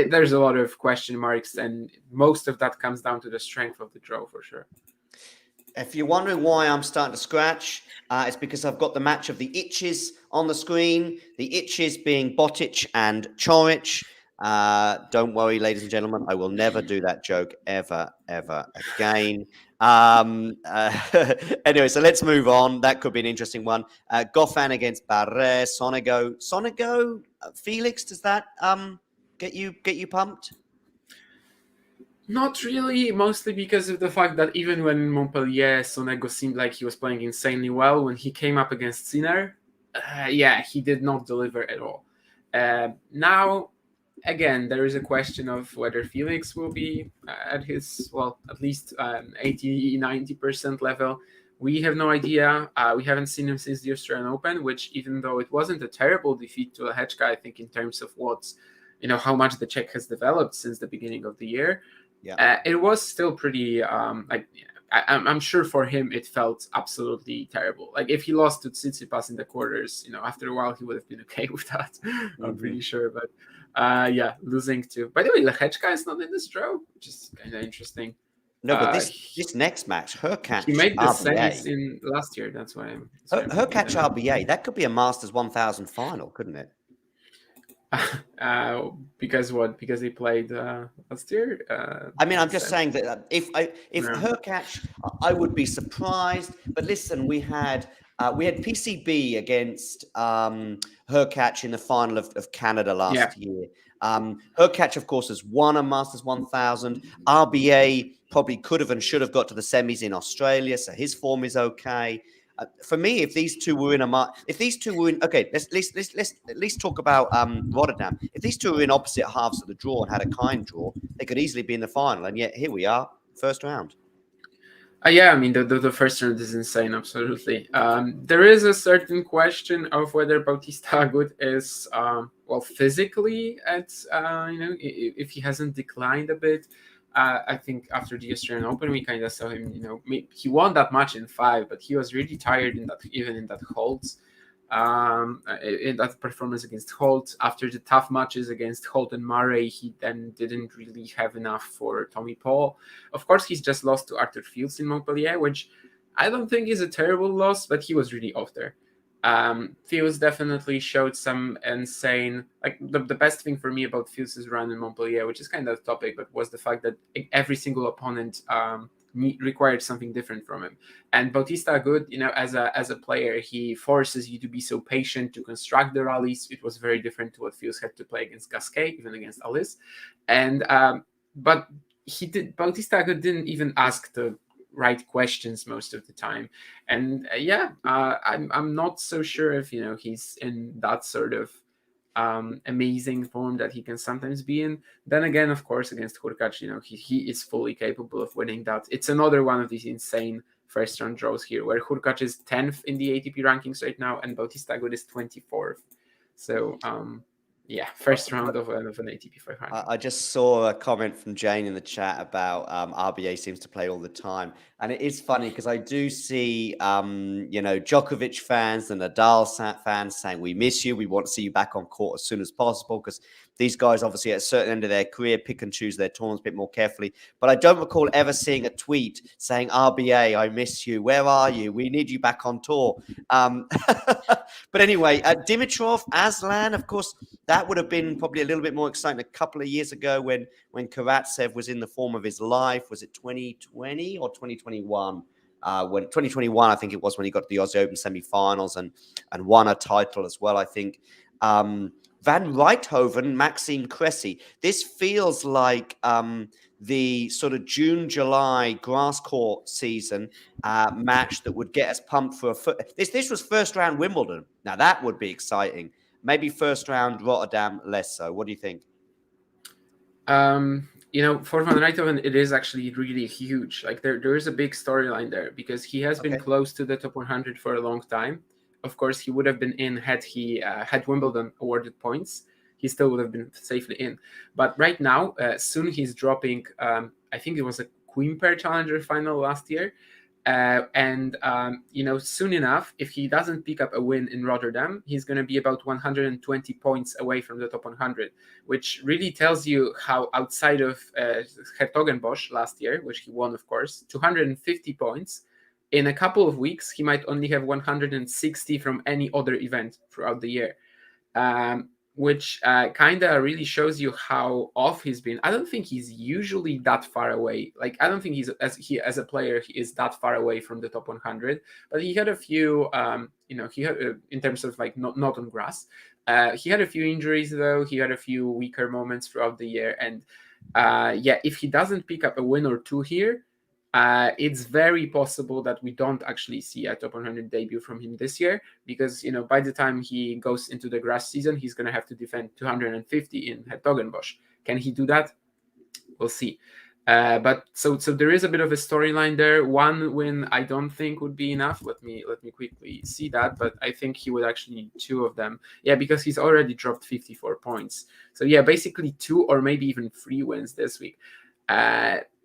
there's a lot of question marks, and most of that comes down to the strength of the draw, for sure. If you're wondering why I'm starting to scratch, it's because I've got the match of the itches on the screen. The itches being Botic and Chorich. Don't worry, ladies and gentlemen, I will never do that joke ever again. Anyway, so let's move on. That could be an interesting one. Goffin against Barrère, Sonego, Felix. Does that get you pumped? Not really, mostly because of the fact that even when Montpellier, Sonego seemed like he was playing insanely well, when he came up against Sinner, he did not deliver at all. Now, again, there is a question of whether Felix will be at his, at least 80-90% level. We have no idea. We haven't seen him since the Australian Open, which, even though it wasn't a terrible defeat to Lehečka, I think in terms of how much the Czech has developed since the beginning of the year, it was still pretty, I'm sure for him it felt absolutely terrible. If he lost to Tsitsipas in the quarters, after a while he would have been okay with that. I'm pretty sure, but losing to. By the way, Lehečka is not in this draw, which is kind of interesting. No, but this next match, Hurkacz, he made the semis in last year. That's why Hurkacz RBA. That could be a Masters 1000 final, couldn't it? Because they played last year. I'm just saying that if Hurkacz, I would be surprised. But listen, we had We had PCB against Hurkacz in the final of Canada last year. Hurkacz, of course, has won a Masters 1000. RBA probably could have and should have got to the semis in Australia, so his form is okay. For me, if these two were in okay, let's at least talk about Rotterdam. If these two were in opposite halves of the draw and had a kind draw, they could easily be in the final. And yet here we are, first round. Yeah, I mean, the first round is insane, absolutely. There is a certain question of whether Bautista Agut is, physically at, if he hasn't declined a bit. I think after the Australian Open, we kind of saw him, he won that match in 5, but he was really tired in that holds. In that performance against Holt. After the tough matches against Holt and Murray, he then didn't really have enough for Tommy Paul. Of course, he's just lost to Arthur Fields in Montpellier, which I don't think is a terrible loss, but he was really off there. Fields definitely showed some insane, the best thing for me about Fields' run in Montpellier, which is kind of topic, but was the fact that every single opponent required something different from him. And Bautista Agut, as a player, he forces you to be so patient to construct the rallies. It was very different to what Fields had to play against Gasquet, even against Alice. And but Bautista Agut didn't even ask the right questions most of the time. And I'm not so sure if he's in that sort of amazing form that he can sometimes be in. Then again, of course, against Hurkacz, he is fully capable of winning that. It's another one of these insane first round draws here, where Hurkacz is 10th in the ATP rankings right now, and Bautista Agut is 24th. So first round of an ATP 500. I just saw a comment from Jane in the chat about RBA seems to play all the time. And it is funny because I do see, Djokovic fans and Nadal fans saying, we miss you. We want to see you back on court as soon as possible, because these guys obviously at a certain end of their career pick and choose their tournaments a bit more carefully. But I don't recall ever seeing a tweet saying, RBA, I miss you. Where are you? We need you back on tour. But anyway, Dimitrov, Aslan, of course, that would have been probably a little bit more exciting a couple of years ago when Karatsev was in the form of his life. Was it 2020 or 2021? When 2021, I think it was, when he got to the Aussie Open semi-finals and won a title as well, I think. Van Rijthoven, Maxime Cressy. This feels like the sort of June-July grass court season match that would get us pumped for this was first round Wimbledon. Now that would be exciting. Maybe first round Rotterdam less so. What do you think? For Van Rijthoven, it is actually really huge. There is a big storyline there, because he has been close to the top 100 for a long time. Of course, he would have been in had he had Wimbledon awarded points. He still would have been safely in. But right now, soon he's dropping. I think it was a Queen Pair Challenger final last year. Soon enough, if he doesn't pick up a win in Rotterdam, he's going to be about 120 points away from the top 100, which really tells you how outside of Hertogenbosch last year, which he won, of course, 250 points. In a couple of weeks, he might only have 160 from any other event throughout the year, which kind of really shows you how off he's been. I don't think he's usually that far away. I don't think as a player, he is that far away from the top 100. But he had a few, he had in terms of not on grass. He had a few injuries though. He had a few weaker moments throughout the year, and if he doesn't pick up a win or two here, it's very possible that we don't actually see a top 100 debut from him this year, because by the time he goes into the grass season, he's going to have to defend 250 in Hertogenbosch. Can he do that? We'll see. But so there is a bit of a storyline there. One win I don't think would be enough. Let me quickly see that, but I think he would actually need two of them. Yeah, because he's already dropped 54 points. So yeah, basically 2 or maybe even 3 wins this week.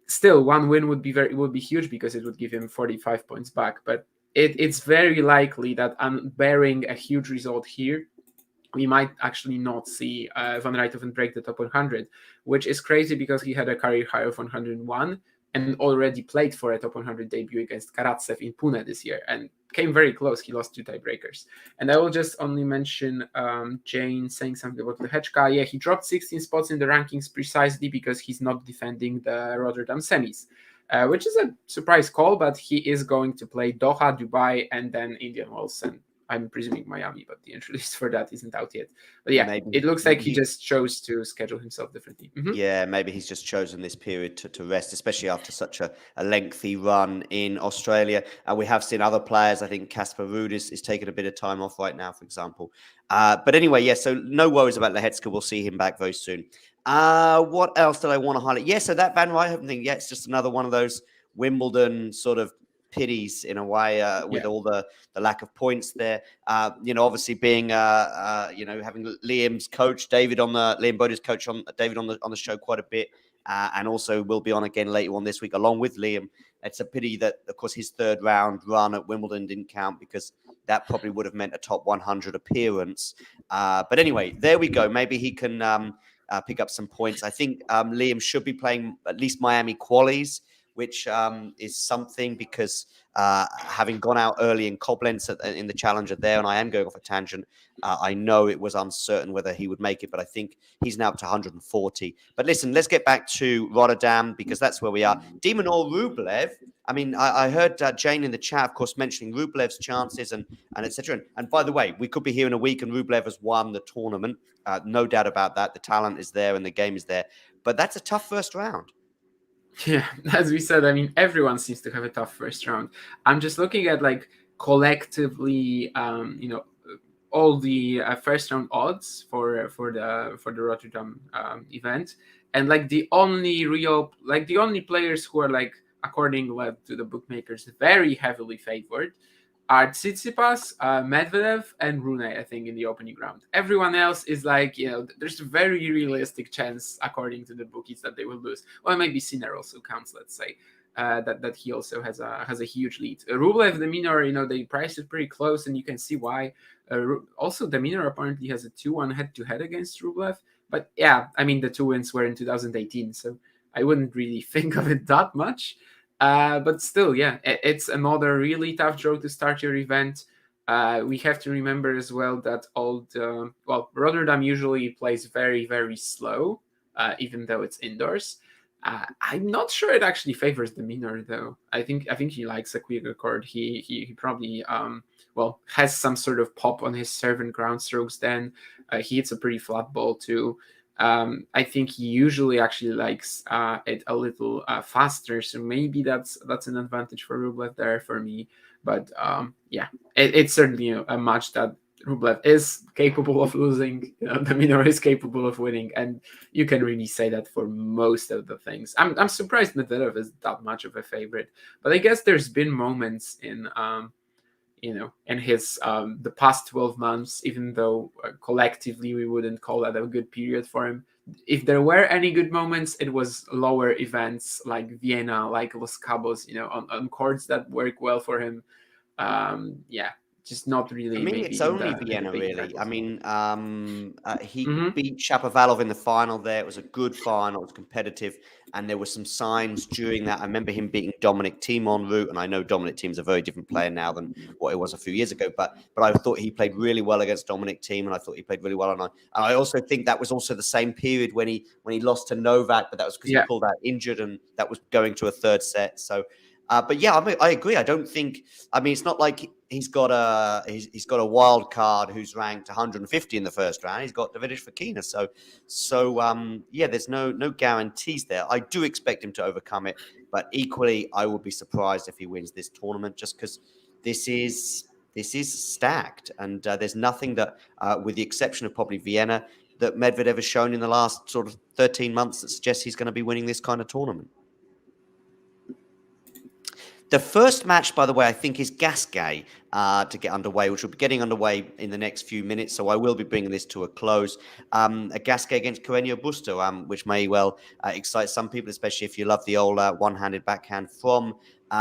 Still, one win would be huge, because it would give him 45 points back. But it's very likely that, barring a huge result here, we might actually not see Van Rijthoven break the top 100, which is crazy because he had a career high of 101 and already played for a top 100 debut against Karatsev in Pune this year and came very close. He lost 2 tiebreakers. And I will just only mention Jane saying something about Lehechka. Yeah, he dropped 16 spots in the rankings precisely because he's not defending the Rotterdam semis. which is a surprise call, but he is going to play Doha, Dubai, and then Indian Wells, and I'm presuming Miami, but the entry list for that isn't out yet. But yeah, it looks like he just chose to schedule himself differently. Yeah, maybe he's just chosen this period to rest, especially after such a lengthy run in Australia. And we have seen other players. I think Casper Ruud is taking a bit of time off right now, for example. But anyway, yeah, so no worries about Lehecka. We'll see him back very soon. What else did I want to highlight? Yeah, so that Van Rijthoven thing, yeah, it's just another one of those Wimbledon sort of pities in a way, with all the lack of points there. Obviously being having Liam's coach Liam Bodie's coach on David on the show quite a bit, and also will be on again later on this week along with Liam. It's a pity that, of course, his third round run at Wimbledon didn't count, because that probably would have meant a top 100 appearance. But anyway, there we go. Maybe he can pick up some points. I think Liam should be playing at least Miami qualies, which is something, because having gone out early in Koblenz in the Challenger there, and I am going off a tangent, I know it was uncertain whether he would make it, but I think he's now up to 140. But listen, let's get back to Rotterdam, because that's where we are. De Minaur Rublev. I mean, I heard Jane in the chat, of course, mentioning Rublev's chances and etc. And by the way, we could be here in a week and Rublev has won the tournament. No doubt about that. The talent is there and the game is there. But that's a tough first round. Yeah, as we said, I mean, everyone seems to have a tough first round. I'm just looking at collectively, all the first round odds for the Rotterdam event, and the only players who are according to the bookmakers very heavily favored are Tsitsipas, Medvedev, and Rune, I think, in the opening round. Everyone else is there's a very realistic chance, according to the bookies, that they will lose. Well, maybe Sinner also counts, let's say, that he also has a huge lead. Rublev, De Minaur, they priced it pretty close, and you can see why. Also, De Minaur apparently has a 2-1 head-to-head against Rublev. But yeah, I mean, the 2 wins were in 2018, so I wouldn't really think of it that much. But still, yeah, it's another really tough draw to start your event. We have to remember as well that Rotterdam usually plays very, very slow, even though it's indoors. I'm not sure it actually favors De Minaur, though. I think he likes a quicker court. He probably has some sort of pop on his serve and ground strokes. Then he hits a pretty flat ball too. I think he usually actually likes it a little faster, so maybe that's an advantage for Rublev there for me. But it's certainly a match that Rublev is capable of losing. De Minaur is capable of winning, and you can really say that for most of the things. I'm surprised Medvedev is that much of a favorite, but I guess there's been moments in in his the past 12 months, even though collectively we wouldn't call that a good period for him. If there were any good moments, it was lower events like Vienna, like Los Cabos, on courts that work well for him. Just not really. I mean, it's only Vienna, really. I mean, he beat Shapovalov in the final there. It was a good final. It was competitive. And there were some signs during that. I remember him beating Dominic Thiem en route. And I know Dominic Thiem's a very different player now than what he was a few years ago. But I thought he played really well against Dominic Thiem. And I thought he played really well. And I also think that was also the same period when he lost to Novak. But that was because he pulled out injured. And that was going to a third set. So... but yeah, I agree. I don't think. I mean, it's not like he's got a wild card who's ranked 150 in the first round. He's got Davidovich Fokina. So yeah, there's no guarantees there. I do expect him to overcome it, but equally, I would be surprised if he wins this tournament, just because this is stacked, and there's nothing that, with the exception of probably Vienna, that Medvedev has shown in the last sort of 13 months that suggests he's going to be winning this kind of tournament. The first match, by the way, I think is Gasquet to get underway, which will be getting underway in the next few minutes. So I will be bringing this to a close. A Gasquet against Carreño Busta, which may well excite some people, especially if you love the old one-handed backhand from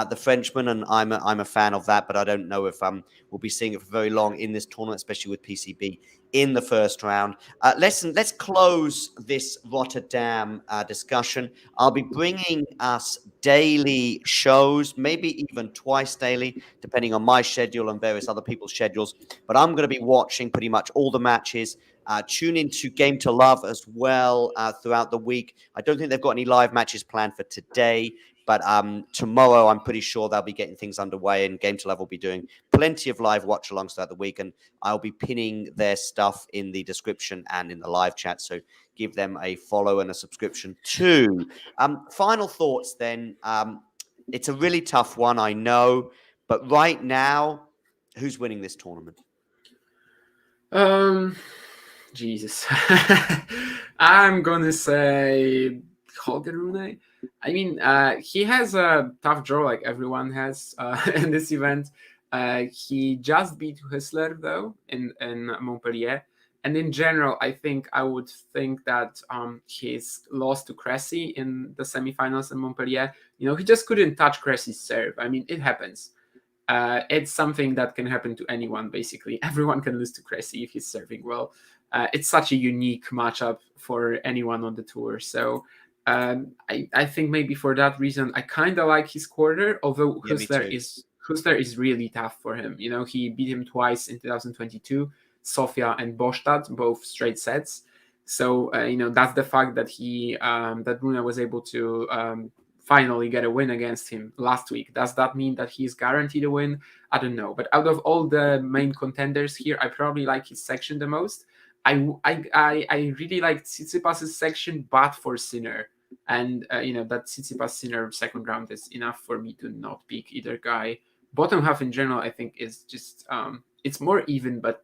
the Frenchman. And I'm a fan of that, but I don't know if we'll be seeing it for very long in this tournament, especially with PCB in the first round. Let's close this Rotterdam discussion. I'll be bringing us daily shows, maybe even twice daily, depending on my schedule and various other people's schedules. But I'm going to be watching pretty much all the matches. Tune into Game to Love as well throughout the week. I don't think they've got any live matches planned for today, But tomorrow, I'm pretty sure they'll be getting things underway, and Game to Love will be doing plenty of live watch alongs throughout the week. And I'll be pinning their stuff in the description and in the live chat. So give them a follow and a subscription too. Final thoughts then. It's a really tough one, I know. But right now, who's winning this tournament? Jesus. I'm going to say Auger-Aliassime. I mean, he has a tough draw like everyone has in this event. He just beat Whistler, though, in Montpellier. And in general, I would think that his loss to Cressy in the semifinals in Montpellier, he just couldn't touch Cressy's serve. I mean, it happens. It's something that can happen to anyone, basically. Everyone can lose to Cressy if he's serving well. It's such a unique matchup for anyone on the tour. So I think maybe for that reason, I kind of like his quarter, although Whistler is really tough for him. He beat him twice in 2022, Sofia and Bostad, both straight sets. So, that's the fact that that Rune was able to finally get a win against him last week. Does that mean that he's guaranteed a win? I don't know. But out of all the main contenders here, I probably like his section the most. I really like Tsitsipas' section, but for Sinner. And, that Tsitsipas-Sinner second round is enough for me to not pick either guy. Bottom half in general, I think, is just, it's more even, but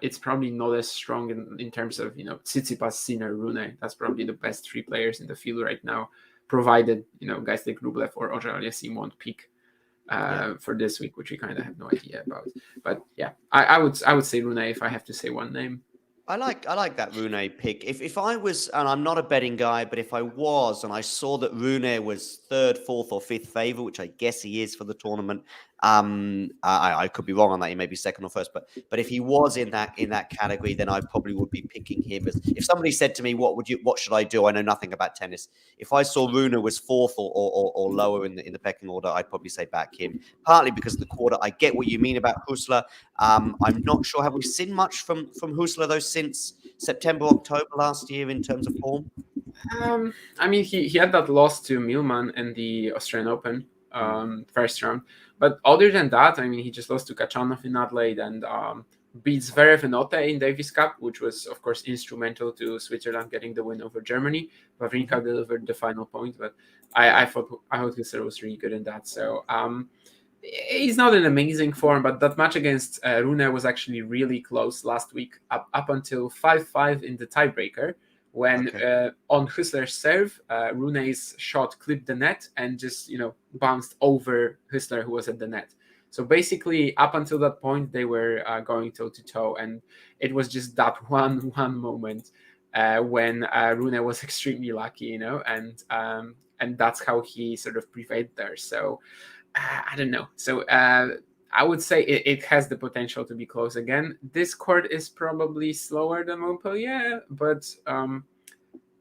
it's probably not as strong in terms of, Tsitsipas, Sinner, Rune. That's probably the best three players in the field right now, provided, guys like Rublev or Auger-Aliassime won't peak for this week, which we kind of have no idea about. But yeah, I would say Rune if I have to say one name. I like that Rune pick. If I was, and I'm not a betting guy, but if I was, and I saw that Rune was third, fourth, or fifth favorite, which I guess he is for the tournament, I could be wrong on that. He may be second or first, but if he was in that category, then I probably would be picking him. If somebody said to me, what should I do? I know nothing about tennis. If I saw Rune was fourth or lower in the pecking order, I'd probably say back him. Partly because of the quarter. I get what you mean about Husler. I'm not sure. Have we seen much from Husler though since September, October last year in terms of form? I mean, he had that loss to Millman in the Australian Open first round. But other than that, I mean, he just lost to Kachanov in Adelaide and beats Zverev and Otte in Davis Cup, which was, of course, instrumental to Switzerland getting the win over Germany. Wawrinka delivered the final point, but I thought Husler was really good in that. So he's not in amazing form, but that match against Rune was actually really close last week, up until 5-5 in the tiebreaker, when on Husler's serve, Rune's shot clipped the net and just, bounced over Husler, who was at the net. So basically, up until that point, they were going toe-to-toe, and it was just that one moment when Rune was extremely lucky, and that's how he sort of prevailed there. So I don't know. So I would say it has the potential to be close again. This court is probably slower than Montpellier, but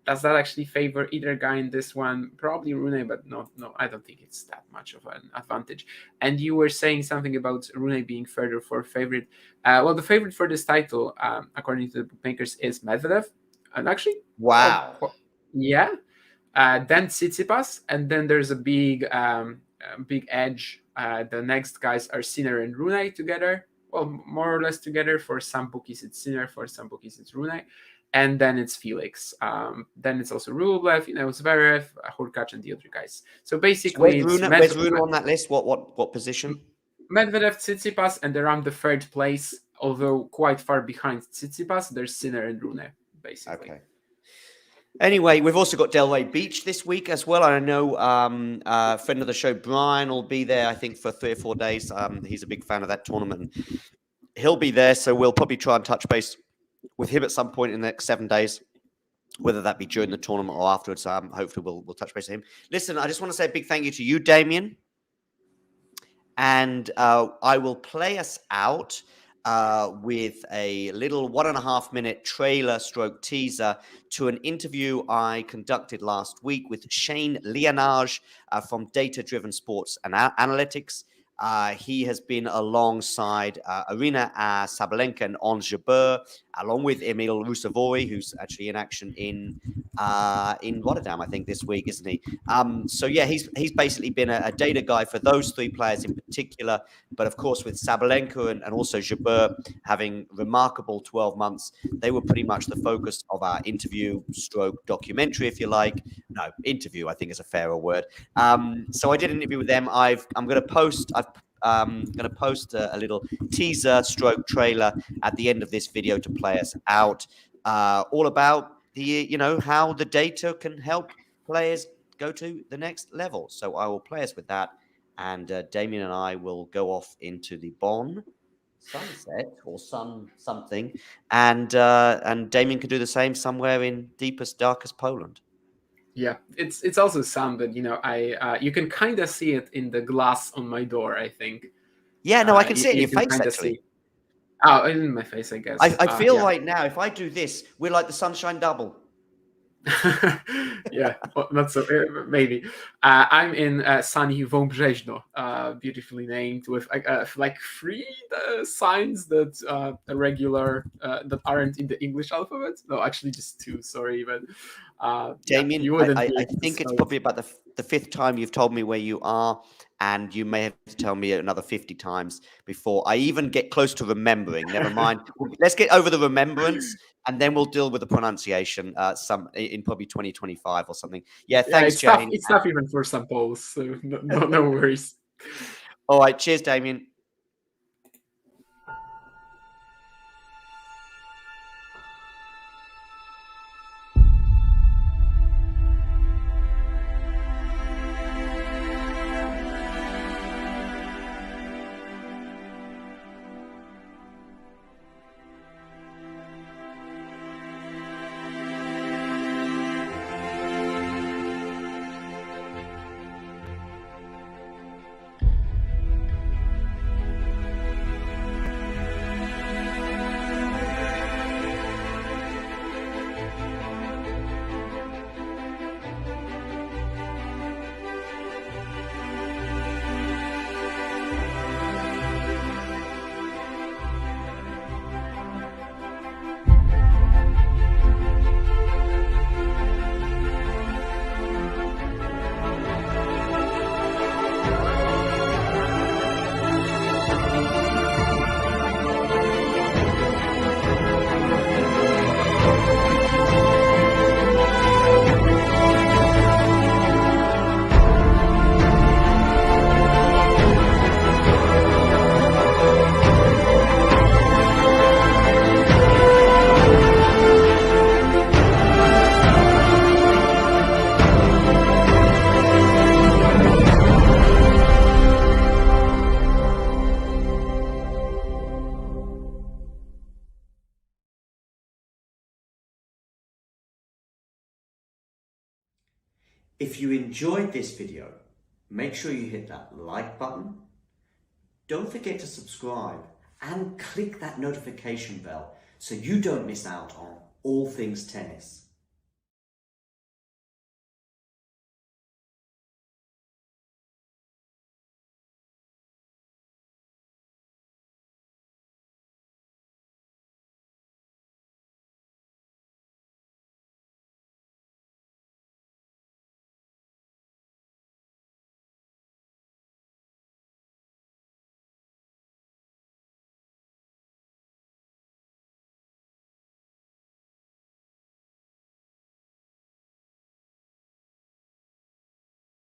does that actually favor either guy in this one? Probably Rune, but no, I don't think it's that much of an advantage. And you were saying something about Rune being further for favorite. Well, the favorite for this title, according to the bookmakers, is Medvedev. And actually, wow, yeah. Then Tsitsipas, and then there's a big edge. The next guys are Sinner and Rune together. Well, more or less together. For some bookies, it's Sinner. For some bookies, it's Rune. And then it's Felix. Then it's also Rublev, Zverev, Hurkacz, and the other guys. So basically, where's Rune on that list? What position? Medvedev, Tsitsipas, and around the third place, although quite far behind Tsitsipas, there's Sinner and Rune, basically. Okay. Anyway, we've also got Delray Beach this week as well. I know a friend of the show, Brian, will be there, I think, for 3 or 4 days. He's a big fan of that tournament. He'll be there, so we'll probably try and touch base with him at some point in the next 7 days, whether that be during the tournament or afterwards. Hopefully we'll touch base with him. Listen, I just want to say a big thank you to you, Damien. And I will play us out with a little 1.5 minute trailer stroke teaser to an interview I conducted last week with Shane Leonage from Data Driven Sports and Analytics. He has been alongside Aryna Sabalenka and Ons Jabeur, along with Emil Ruusuvuori, who's actually in action in Rotterdam, I think, this week, isn't he? So yeah, he's basically been a data guy for those three players in particular. But of course, with Sabalenka and also Jabeur having remarkable 12 months, they were pretty much the focus of our interview stroke documentary, if you like. No, interview, I think is a fairer word. So I did an interview with them. I'm going to post a little teaser stroke trailer at the end of this video to play us out, all about how the data can help players go to the next level. So I will play us with that, and Damien and I will go off into the Bonn sunset or sun something, and Damien can do the same somewhere in deepest, darkest Poland. Yeah, it's also sun, but you can kind of see it in the glass on my door, I think. Yeah, no, I can see it in your face, actually. Oh, in my face, I guess. I feel right now, if I do this, we're like the sunshine double. Yeah, well, not so, maybe. I'm in sunny Wąbrzeźno, beautifully named, with like 3 signs that are regular, that aren't in the English alphabet. No, actually just 2, sorry. But Damien, I think it's probably about the 5th time you've told me where you are, and you may have to tell me another 50 times before I even get close to remembering. Never mind. Let's get over the remembrance, and then we'll deal with the pronunciation in probably 2025 or something. Yeah, thanks, Jane. It's tough even for some Poles, so no worries. All right, cheers, Damien. If you enjoyed this video, make sure you hit that like button. Don't forget to subscribe and click that notification bell so you don't miss out on all things tennis.